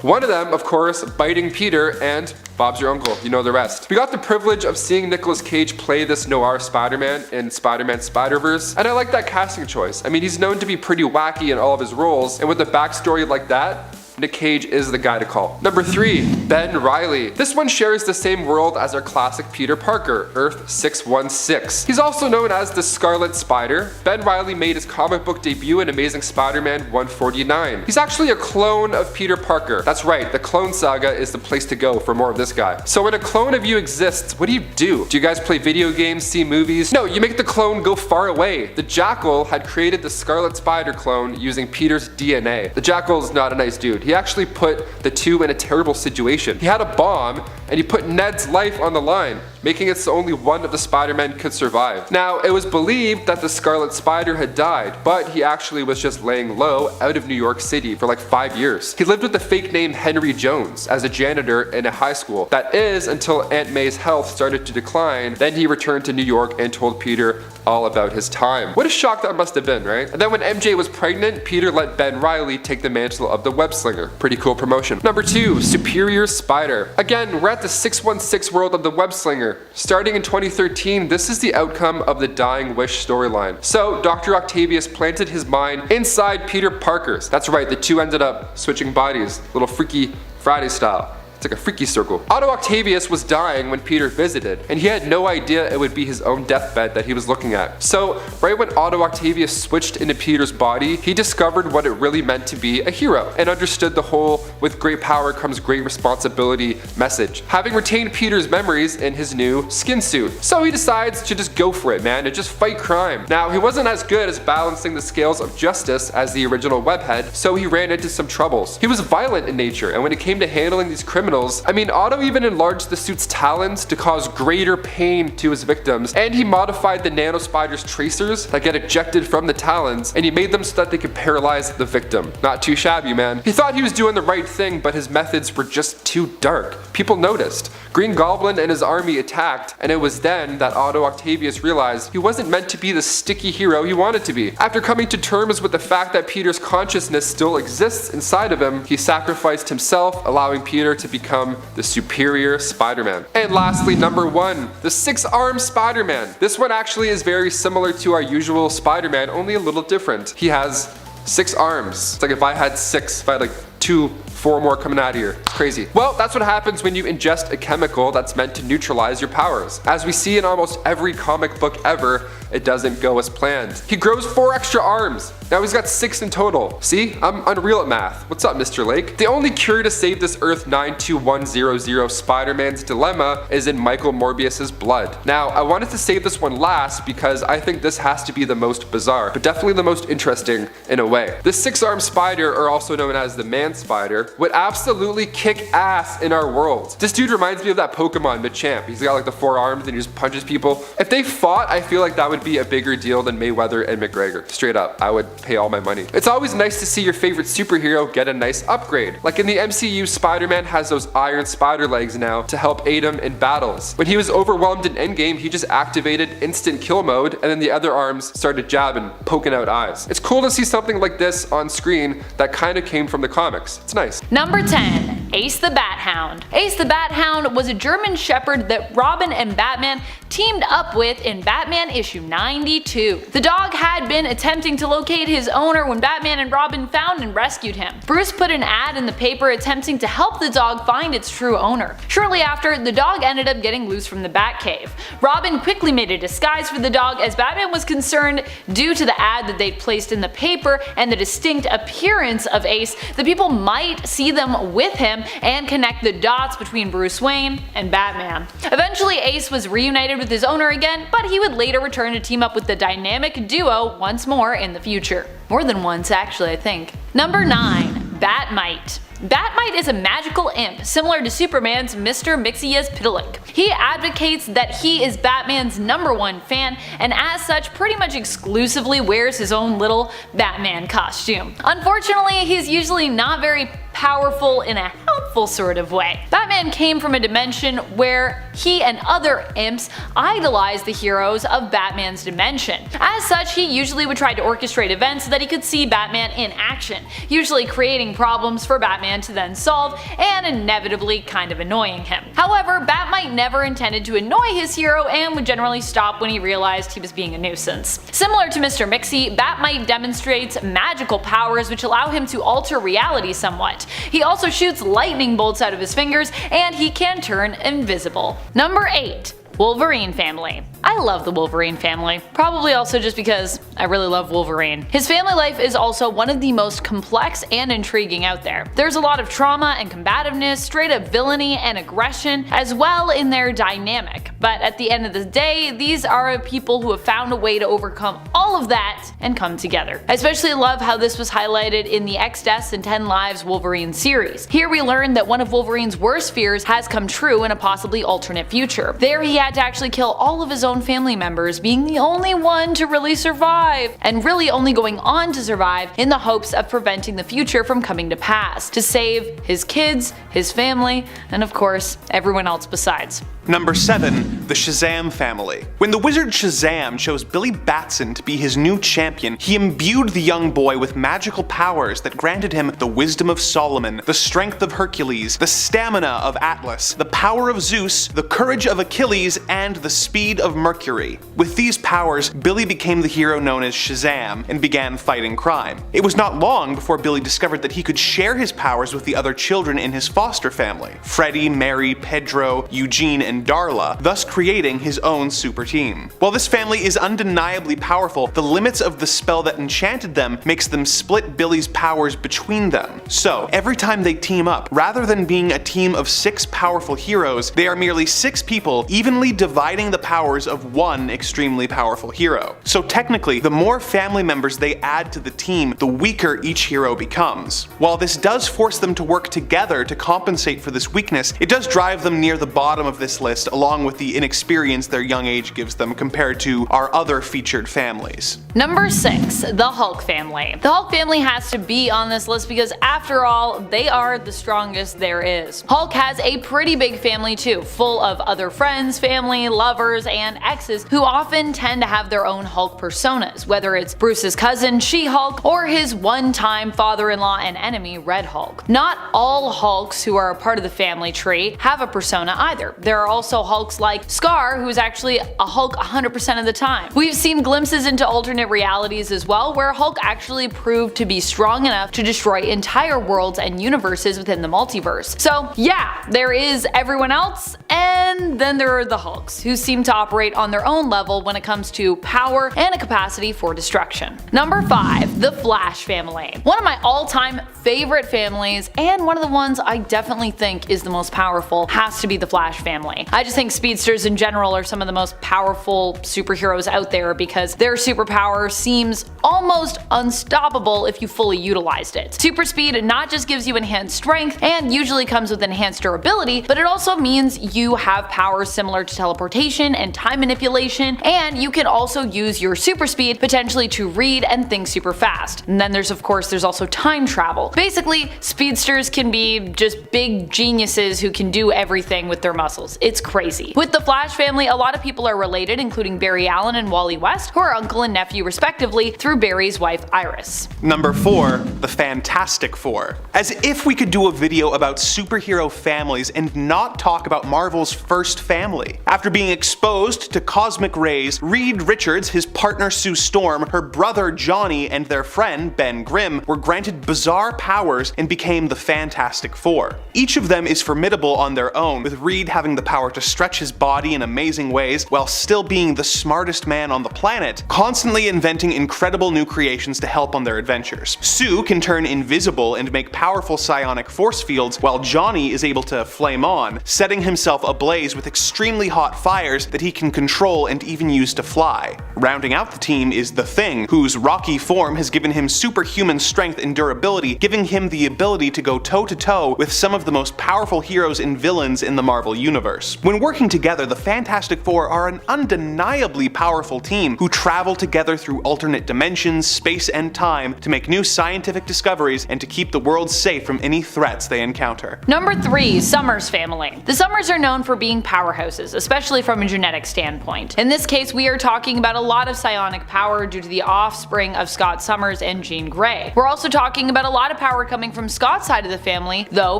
One of them, of course, biting Peter, and Bob's your uncle, you know the rest. We got the privilege of seeing Nicolas Cage play this noir Spider-Man in Spider-Man Spider-Verse, and I like that casting choice. I mean, he's known to be pretty wacky in all of his roles, and with a backstory like that, Nick Cage is the guy to call. Number 3, Ben Reilly. This one shares the same world as our classic Peter Parker, Earth 616. He's also known as the Scarlet Spider. Ben Reilly made his comic book debut in Amazing Spider-Man 149. He's actually a clone of Peter Parker. That's right, the Clone Saga is the place to go for more of this guy. So when a clone of you exists, what do? Do you guys play video games, see movies? No, you make the clone go far away. The Jackal had created the Scarlet Spider clone using Peter's DNA. The Jackal's not a nice dude. He actually put the two in a terrible situation. He had a bomb, and he put Ned's life on the line, making it so only one of the Spider-Men could survive. Now, it was believed that the Scarlet Spider had died, but he actually was just laying low out of New York City for like 5 years. He lived with the fake name Henry Jones as a janitor in a high school. That is, until Aunt May's health started to decline. Then he returned to New York and told Peter all about his time. What a shock that must have been, right? And then when MJ was pregnant, Peter let Ben Reilly take the mantle of the web slinger. Pretty cool promotion. Number 2, Superior Spider. Again, we're at the 616 world of the web slinger. Starting in 2013, this is the outcome of the Dying Wish storyline. So, Dr. Octavius planted his mind inside Peter Parker's. That's right, the two ended up switching bodies, little Freaky Friday style. It's like a freaky circle. Otto Octavius was dying when Peter visited, and he had no idea it would be his own deathbed that he was looking at. So, right when Otto Octavius switched into Peter's body, he discovered what it really meant to be a hero, and understood the whole "with great power comes great responsibility" message, having retained Peter's memories in his new skin suit. So he decides to just go for it, man, and just fight crime. Now, he wasn't as good as balancing the scales of justice as the original Webhead, so he ran into some troubles. He was violent in nature, and when it came to handling these criminals, I mean, Otto even enlarged the suit's talons to cause greater pain to his victims, and he modified the nanospider's tracers that get ejected from the talons, and he made them so that they could paralyze the victim. Not too shabby, man. He thought he was doing the right thing, but his methods were just too dark. People noticed. Green Goblin and his army attacked, and it was then that Otto Octavius realized he wasn't meant to be the sticky hero he wanted to be. After coming to terms with the fact that Peter's consciousness still exists inside of him, he sacrificed himself, allowing Peter to become the Superior Spider-Man. And lastly, number 1, the 6-armed Spider-Man. This one actually is very similar to our usual Spider-Man, only a little different. He has 6 arms. It's like if I had 6, if I had like 2, 4 more coming out of here. It's crazy. Well, that's what happens when you ingest a chemical that's meant to neutralize your powers. As we see in almost every comic book ever, it doesn't go as planned. He grows 4 extra arms. Now he's got 6 in total. See, I'm unreal at math. What's up, Mr. Lake? The only cure to save this Earth 92100 Spider-Man's dilemma is in Michael Morbius's blood. Now, I wanted to save this one last because I think this has to be the most bizarre, but definitely the most interesting in a way. This 6-armed spider, or also known as the Man Spider, would absolutely kick ass in our world. This dude reminds me of that Pokemon Machamp. He's got like the 4 arms and he just punches people. If they fought, I feel like that would would be a bigger deal than Mayweather and McGregor. Straight up, I would pay all my money. It's always nice to see your favorite superhero get a nice upgrade. Like in the MCU, Spider-Man has those iron spider legs now to help aid him in battles. When he was overwhelmed in Endgame, he just activated instant kill mode, and then the other arms started jabbing, poking out eyes. It's cool to see something like this on screen that kind of came from the comics. It's nice. Number 10. Ace the Bat Hound. Ace the Bat Hound was a German Shepherd that Robin and Batman teamed up with in Batman issue 92. The dog had been attempting to locate his owner when Batman and Robin found and rescued him. Bruce put an ad in the paper attempting to help the dog find its true owner. Shortly after, the dog ended up getting loose from the Batcave. Robin quickly made a disguise for the dog as Batman was concerned due to the ad that they'd placed in the paper and the distinct appearance of Ace that people might see them with him and connect the dots between Bruce Wayne and Batman. Eventually Ace was reunited with his owner again, but he would later return to team up with the dynamic duo once more in the future. More than once actually, I think. Number 9. Batmite. Batmite is a magical imp, similar to Superman's Mr. Mxyzptlk. He advocates that he is Batman's #1 fan, and as such pretty much exclusively wears his own little Batman costume. Unfortunately, he's usually not very powerful in a helpful sort of way. Batman came from a dimension where he and other imps idolized the heroes of Batman's dimension. As such, he usually would try to orchestrate events so that he could see Batman in action, usually creating problems for Batman to then solve and inevitably kind of annoying him. However, Batmite never intended to annoy his hero and would generally stop when he realized he was being a nuisance. Similar to Mr. Mixie, Batmite demonstrates magical powers which allow him to alter reality somewhat. He also shoots lightning bolts out of his fingers, and he can turn invisible. Number 8. Wolverine family. I love the Wolverine family, probably also just because I really love Wolverine. His family life is also one of the most complex and intriguing out there. There's a lot of trauma and combativeness, straight up villainy and aggression as well in their dynamic, but at the end of the day, these are people who have found a way to overcome all of that and come together. I especially love how this was highlighted in the X Deaths and 10 Lives Wolverine series. Here we learn that one of Wolverine's worst fears has come true in a possibly alternate future. There he had to actually kill all of his own family members, being the only one to really survive, and really only going on to survive in the hopes of preventing the future from coming to pass, to save his kids, his family, and of course, everyone else besides. Number 7. The Shazam family. When the wizard Shazam chose Billy Batson to be his new champion, he imbued the young boy with magical powers that granted him the wisdom of Solomon, the strength of Hercules, the stamina of Atlas, the power of Zeus, the courage of Achilles, and the speed of Mercury. With these powers, Billy became the hero known as Shazam and began fighting crime. It was not long before Billy discovered that he could share his powers with the other children in his foster family: Freddie, Mary, Pedro, Eugene, and Darla, thus creating his own super team. While this family is undeniably powerful, the limits of the spell that enchanted them makes them split Billy's powers between them. So, every time they team up, rather than being a team of 6 powerful heroes, they are merely 6 people evenly dividing the powers of one extremely powerful hero. So technically, the more family members they add to the team, the weaker each hero becomes. While this does force them to work together to compensate for this weakness, it does drive them near the bottom of this list, along with the inexperience their young age gives them compared to our other featured families. Number 6. The Hulk family. The Hulk family has to be on this list because after all, they are the strongest there is. Hulk has a pretty big family too, full of other friends, family, lovers, and exes who often tend to have their own Hulk personas, whether it's Bruce's cousin She-Hulk or his one-time father-in-law and enemy Red Hulk. Not all Hulks who are a part of the family tree have a persona either. There are also Hulks like Scar, who is actually a Hulk 100% of the time. We've seen glimpses into alternate realities as well, where Hulk actually proved to be strong enough to destroy entire worlds and universes within the multiverse. So yeah, there is everyone else, and then there are the Hulks, who seem to operate on their own level when it comes to power and a capacity for destruction. Number 5. The Flash family. One of my all-time favorite families, and one of the ones I definitely think is the most powerful, has to be the Flash family. I just think speedsters in general are some of the most powerful superheroes out there because their superpower seems almost unstoppable if you fully utilized it. Super speed not just gives you enhanced strength and usually comes with enhanced durability, but it also means you have have powers similar to teleportation and time manipulation, and you can also use your super speed potentially to read and think super fast. And then there's also time travel. Basically, speedsters can be just big geniuses who can do everything with their muscles. It's crazy. With the Flash family, a lot of people are related, including Barry Allen and Wally West, who are uncle and nephew respectively through Barry's wife Iris. Number 4. The Fantastic Four. As if we could do a video about superhero families and not talk about Marvel's first family. After being exposed to cosmic rays, Reed Richards, his partner Sue Storm, her brother Johnny, and their friend Ben Grimm were granted bizarre powers and became the Fantastic Four. Each of them is formidable on their own, with Reed having the power to stretch his body in amazing ways while still being the smartest man on the planet, constantly inventing incredible new creations to help on their adventures. Sue can turn invisible and make powerful psionic force fields, while Johnny is able to flame on, setting himself ablaze with extremely hot fires that he can control and even use to fly. Rounding out the team is the Thing, whose rocky form has given him superhuman strength and durability, giving him the ability to go toe-to-toe with some of the most powerful heroes and villains in the Marvel Universe. When working together, the Fantastic Four are an undeniably powerful team who travel together through alternate dimensions, space, and time to make new scientific discoveries and to keep the world safe from any threats they encounter. Number 3. Summers family. The Summers are known for being powerhouses, especially from a genetic standpoint. In this case, we are talking about a lot of psionic power due to the offspring of Scott Summers and Jean Grey. We're also talking about a lot of power coming from Scott's side of the family, though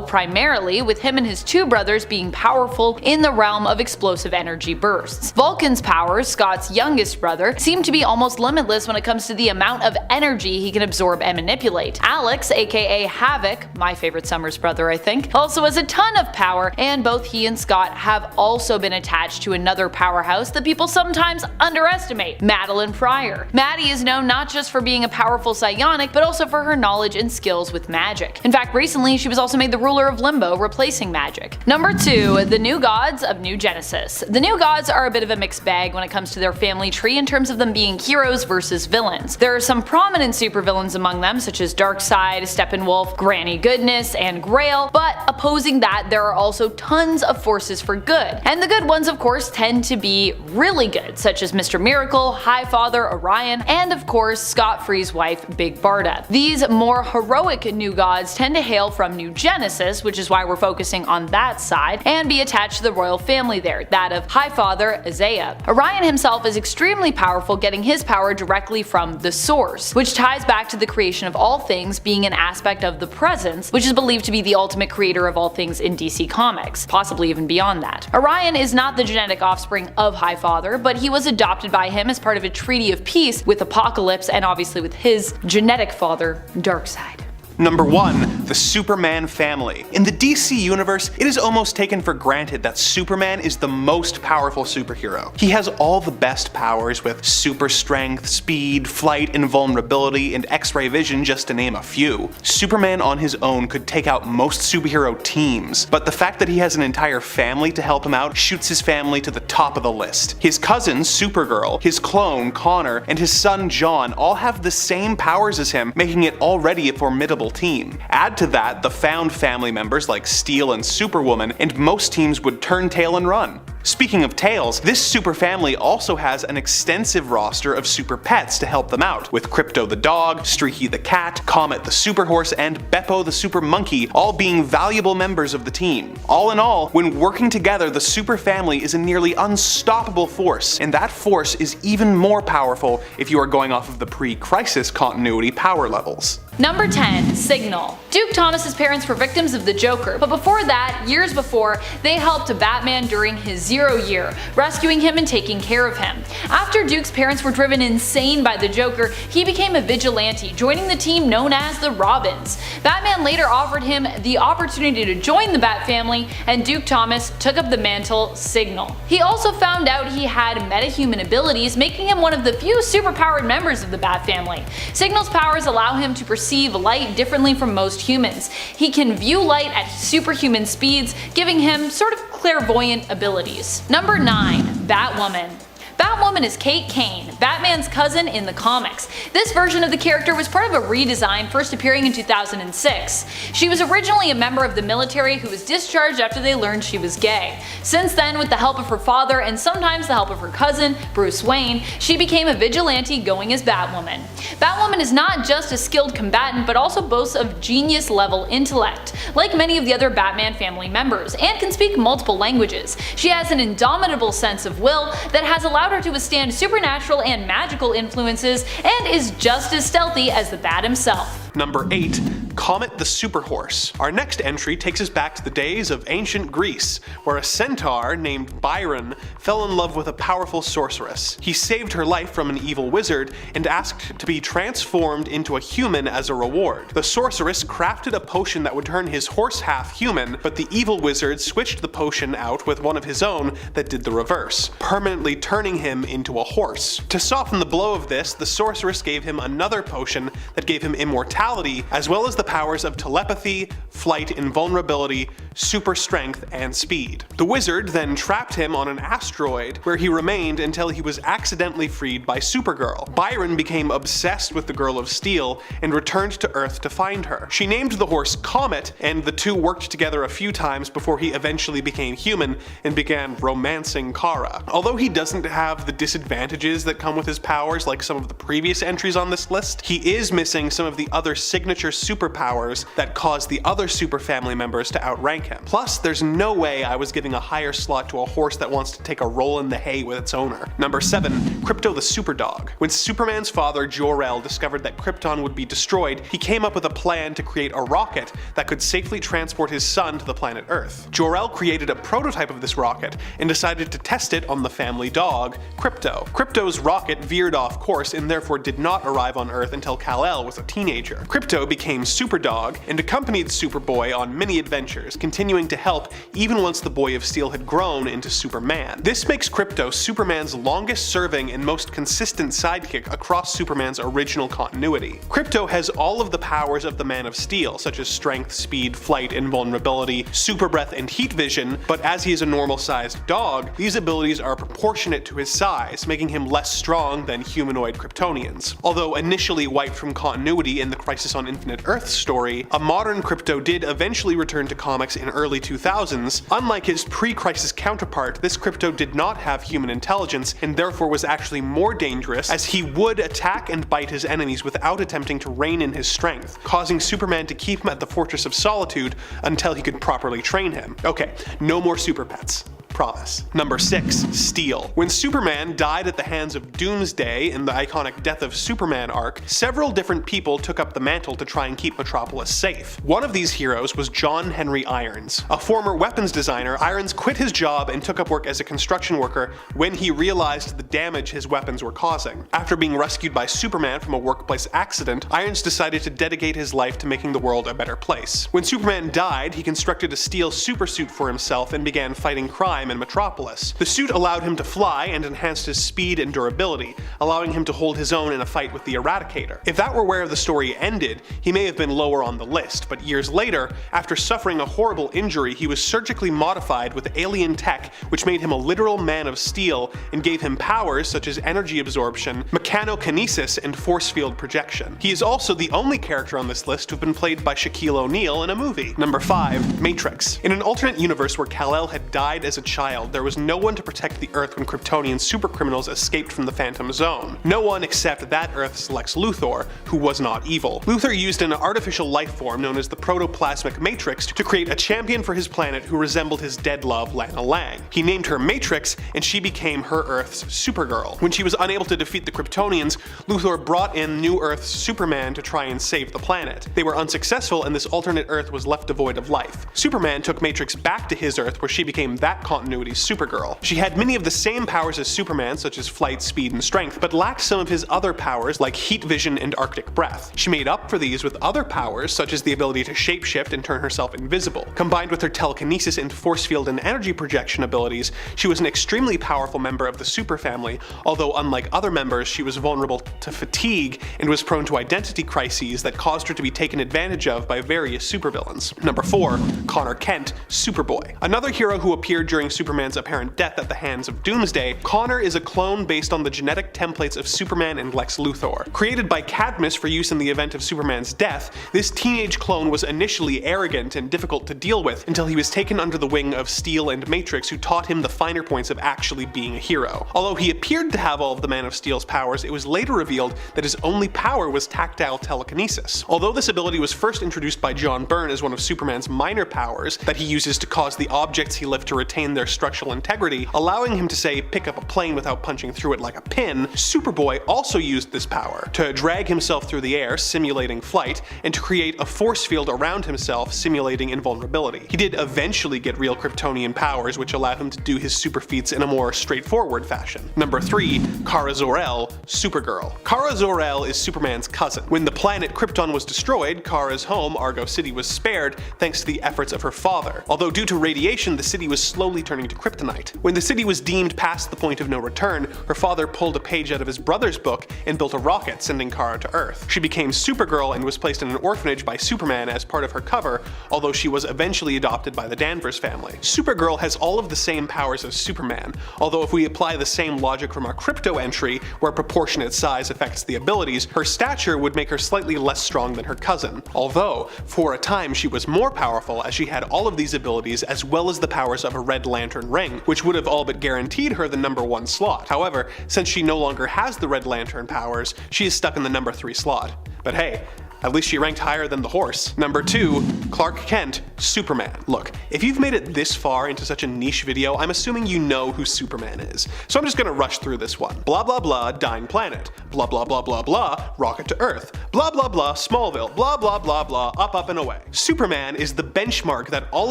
primarily with him and his two brothers being powerful in the realm of explosive energy bursts. Vulcan's powers, Scott's youngest brother, seem to be almost limitless when it comes to the amount of energy he can absorb and manipulate. Alex, aka Havoc, my favorite Summers brother I think, also has a ton of power, and both he and Scott have also been attached to another powerhouse that people sometimes underestimate, Madeline Pryor. Maddie is known not just for being a powerful psionic, but also for her knowledge and skills with magic. In fact, recently she was also made the ruler of Limbo, replacing magic. Number 2. The New Gods of New Genesis. The New Gods are a bit of a mixed bag when it comes to their family tree in terms of them being heroes versus villains. There are some prominent supervillains among them, such as Darkseid, Steppenwolf, Granny Goodness, and Grail, but opposing that there are also tons of forces for good. And the good ones of course tend to be really good, such as Mr. Miracle, Highfather, Orion, and of course Scott Free's wife Big Barda. These more heroic new gods tend to hail from New Genesis, which is why we're focusing on that side, and be attached to the royal family there, that of Highfather Isaiah. Orion himself is extremely powerful, getting his power directly from the source, which ties back to the creation of all things being an aspect of the presence, which is believed to be the ultimate creator of all things in DC Comics, possibly even beyond that. Orion is not the genetic offspring of Highfather, but he was adopted by him as part of a treaty of peace with Apocalypse and obviously with his genetic father, Darkseid. Number 1. The Superman family. In the DC universe, it is almost taken for granted that Superman is the most powerful superhero. He has all the best powers with super strength, speed, flight, invulnerability, and X-ray vision, just to name a few. Superman on his own could take out most superhero teams, but the fact that he has an entire family to help him out shoots his family to the top of the list. His cousin, Supergirl, his clone, Connor, and his son, John, all have the same powers as him, making it already a formidable team. Add to that the found family members like Steel and Superwoman, and most teams would turn tail and run. Speaking of tails, this super family also has an extensive roster of super pets to help them out, with Crypto the dog, Streaky the cat, Comet the super horse, and Beppo the super monkey all being valuable members of the team. All in all, when working together, the super family is a nearly unstoppable force, and that force is even more powerful if you are going off of the pre-Crisis continuity power levels. Number 10. Signal. Duke Thomas's parents were victims of the Joker, but before that, years before, they helped Batman during his 0 year, rescuing him and taking care of him. After Duke's parents were driven insane by the Joker, he became a vigilante, joining the team known as the Robins. Batman later offered him the opportunity to join the Bat family, and Duke Thomas took up the mantle Signal. He also found out he had metahuman abilities, making him one of the few superpowered members of the Bat family. Signal's powers allow him to perceive light differently from most humans. He can view light at superhuman speeds, giving him sort of clairvoyant abilities. Number 9. Batwoman. Batwoman is Kate Kane, Batman's cousin in the comics. This version of the character was part of a redesign first appearing in 2006. She was originally a member of the military who was discharged after they learned she was gay. Since then, with the help of her father and sometimes the help of her cousin, Bruce Wayne, she became a vigilante going as Batwoman. Batwoman is not just a skilled combatant but also boasts of genius-level intellect, like many of the other Batman family members, and can speak multiple languages. She has an indomitable sense of will that has allowed her to withstand supernatural and magical influences, and is just as stealthy as the Bat himself. Number 8. Comet the Superhorse. Our next entry takes us back to the days of ancient Greece, where a centaur named Byron fell in love with a powerful sorceress. He saved her life from an evil wizard and asked to be transformed into a human as a reward. The sorceress crafted a potion that would turn his horse half human, but the evil wizard switched the potion out with one of his own that did the reverse, permanently turning him into a horse. To soften the blow of this, the sorceress gave him another potion that gave him immortality, as well as the powers of telepathy, flight, invulnerability, super strength, and speed. The wizard then trapped him on an asteroid, where he remained until he was accidentally freed by Supergirl. Byron became obsessed with the Girl of Steel and returned to Earth to find her. She named the horse Comet, and the two worked together a few times before he eventually became human and began romancing Kara. Although he doesn't have the disadvantages that come with his powers like some of the previous entries on this list, he is missing some of the other signature superpowers that cause the other super family members to outrank him. Plus, there's no way I was giving a higher slot to a horse that wants to take a roll in the hay with its owner. Number 7. Krypto the Superdog. When Superman's father Jor-El discovered that Krypton would be destroyed, he came up with a plan to create a rocket that could safely transport his son to the planet Earth. Jor-El created a prototype of this rocket and decided to test it on the family dog, Krypto. Krypto's rocket veered off course and therefore did not arrive on Earth until Kal-El was a teenager. Krypto became Superdog and accompanied Superboy on many adventures, continuing to help even once the Boy of Steel had grown into Superman. This makes Krypto Superman's longest serving and most consistent sidekick across Superman's original continuity. Krypto has all of the powers of the Man of Steel, such as strength, speed, flight, invulnerability, super breath, and heat vision, but as he is a normal-sized dog, these abilities are proportionate to his size, making him less strong than humanoid Kryptonians. Although initially wiped from continuity in the Crisis on Infinite Earths story, a modern Krypto did eventually return to comics in early 2000s. Unlike his pre-Crisis counterpart, this Krypto did not have human intelligence and therefore was actually more dangerous, as he would attack and bite his enemies without attempting to rein in his strength, causing Superman to keep him at the Fortress of Solitude until he could properly train him. Okay, no more super pets. Promise. Number 6. Steel. When Superman died at the hands of Doomsday in the iconic Death of Superman arc, several different people took up the mantle to try and keep Metropolis safe. One of these heroes was John Henry Irons. A former weapons designer, Irons quit his job and took up work as a construction worker when he realized the damage his weapons were causing. After being rescued by Superman from a workplace accident, Irons decided to dedicate his life to making the world a better place. When Superman died, he constructed a steel supersuit for himself and began fighting crime in Metropolis. The suit allowed him to fly and enhanced his speed and durability, allowing him to hold his own in a fight with the Eradicator. If that were where the story ended, he may have been lower on the list, but years later, after suffering a horrible injury, he was surgically modified with alien tech which made him a literal man of steel and gave him powers such as energy absorption, mechanokinesis, and force field projection. He is also the only character on this list to have been played by Shaquille O'Neal in a movie. Number 5. Matrix. In an alternate universe where Kal-El had died as a child, there was no one to protect the Earth when Kryptonian supercriminals escaped from the Phantom Zone. No one except that Earth's Lex Luthor, who was not evil. Luthor used an artificial life form known as the protoplasmic matrix to create a champion for his planet who resembled his dead love Lana Lang. He named her Matrix, and she became her Earth's Supergirl. When she was unable to defeat the Kryptonians, Luthor brought in New Earth's Superman to try and save the planet. They were unsuccessful, and this alternate Earth was left devoid of life. Superman took Matrix back to his Earth, where she became that continuity's Supergirl. She had many of the same powers as Superman, such as flight, speed, and strength, but lacked some of his other powers like heat vision and Arctic breath. She made up for these with other powers, such as the ability to shapeshift and turn herself invisible. Combined with her telekinesis and force field and energy projection abilities, she was an extremely powerful member of the Super Family, although unlike other members, she was vulnerable to fatigue and was prone to identity crises that caused her to be taken advantage of by various supervillains. Number 4. Connor Kent, Superboy. Another hero who appeared during Superman's apparent death at the hands of Doomsday, Connor is a clone based on the genetic templates of Superman and Lex Luthor. Created by Cadmus for use in the event of Superman's death, this teenage clone was initially arrogant and difficult to deal with until he was taken under the wing of Steel and Matrix, who taught him the finer points of actually being a hero. Although he appeared to have all of the Man of Steel's powers, it was later revealed that his only power was tactile telekinesis. Although this ability was first introduced by John Byrne as one of Superman's minor powers that he uses to cause the objects he lifts to retain their structural integrity, allowing him to, say, pick up a plane without punching through it like a pin, Superboy also used this power to drag himself through the air, simulating flight, and to create a force field around himself, simulating invulnerability. He did eventually get real Kryptonian powers, which allowed him to do his super feats in a more straightforward fashion. Number 3. Kara Zor-El, Supergirl. Kara Zor-El is Superman's cousin. When the planet Krypton was destroyed, Kara's home, Argo City, was spared thanks to the efforts of her father, although due to radiation the city was slowly turning to kryptonite. When the city was deemed past the point of no return, her father pulled a page out of his brother's book and built a rocket, sending Kara to Earth. She became Supergirl and was placed in an orphanage by Superman as part of her cover, although she was eventually adopted by the Danvers family. Supergirl has all of the same powers as Superman, although if we apply the same logic from our crypto entry, where proportionate size affects the abilities, her stature would make her slightly less strong than her cousin. Although, for a time she was more powerful as she had all of these abilities as well as the powers of a Red Lantern ring, which would have all but guaranteed her the number 1 slot. However, since she no longer has the Red Lantern powers, she is stuck in the number 3 slot. But hey, at least she ranked higher than the horse. Number 2, Clark Kent, Superman. Look, if you've made it this far into such a niche video, I'm assuming you know who Superman is. So I'm just gonna rush through this one. Blah blah blah, dying planet. Blah blah blah blah blah, rocket to Earth. Blah blah blah, Smallville. Blah blah blah blah, up and away. Superman is the benchmark that all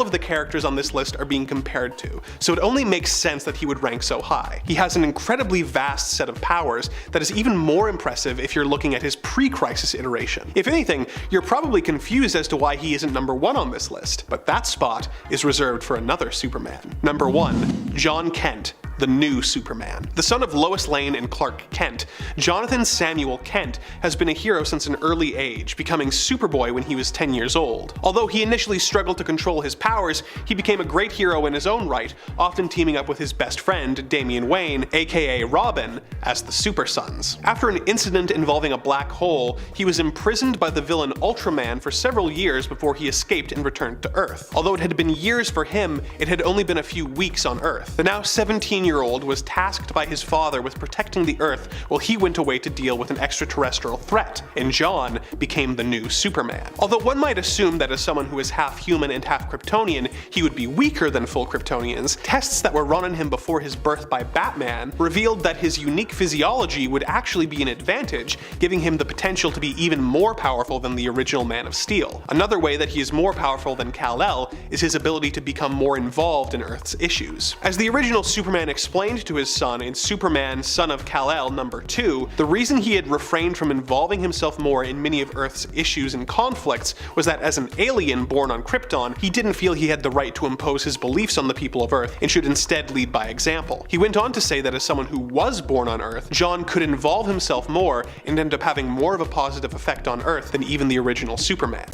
of the characters on this list are being compared to, so it only makes sense that he would rank so high. He has an incredibly vast set of powers that is even more impressive if you're looking at his pre-Crisis iteration. If anything, you're probably confused as to why he isn't number 1 on this list, but that spot is reserved for another Superman. Number 1, John Kent, the new Superman. The son of Lois Lane and Clark Kent, Jonathan Samuel Kent has been a hero since an early age, becoming Superboy when he was 10 years old. Although he initially struggled to control his powers, he became a great hero in his own right, often teaming up with his best friend, Damian Wayne, aka Robin, as the Super Sons. After an incident involving a black hole, he was imprisoned by the villain Ultraman for several years before he escaped and returned to Earth. Although it had been years for him, it had only been a few weeks on Earth. The now 17-year-old was tasked by his father with protecting the Earth while he went away to deal with an extraterrestrial threat, and John became the new Superman. Although one might assume that as someone who is half human and half Kryptonian, he would be weaker than full Kryptonians, tests that were run on him before his birth by Batman revealed that his unique physiology would actually be an advantage, giving him the potential to be even more powerful than the original Man of Steel. Another way that he is more powerful than Kal-El is his ability to become more involved in Earth's issues. As the original Superman explained to his son in Superman, Son of Kal-El number 2, the reason he had refrained from involving himself more in many of Earth's issues and conflicts was that as an alien born on Krypton, he didn't feel he had the right to impose his beliefs on the people of Earth and should instead lead by example. He went on to say that as someone who was born on Earth, John could involve himself more and end up having more of a positive effect on Earth than even the original Superman.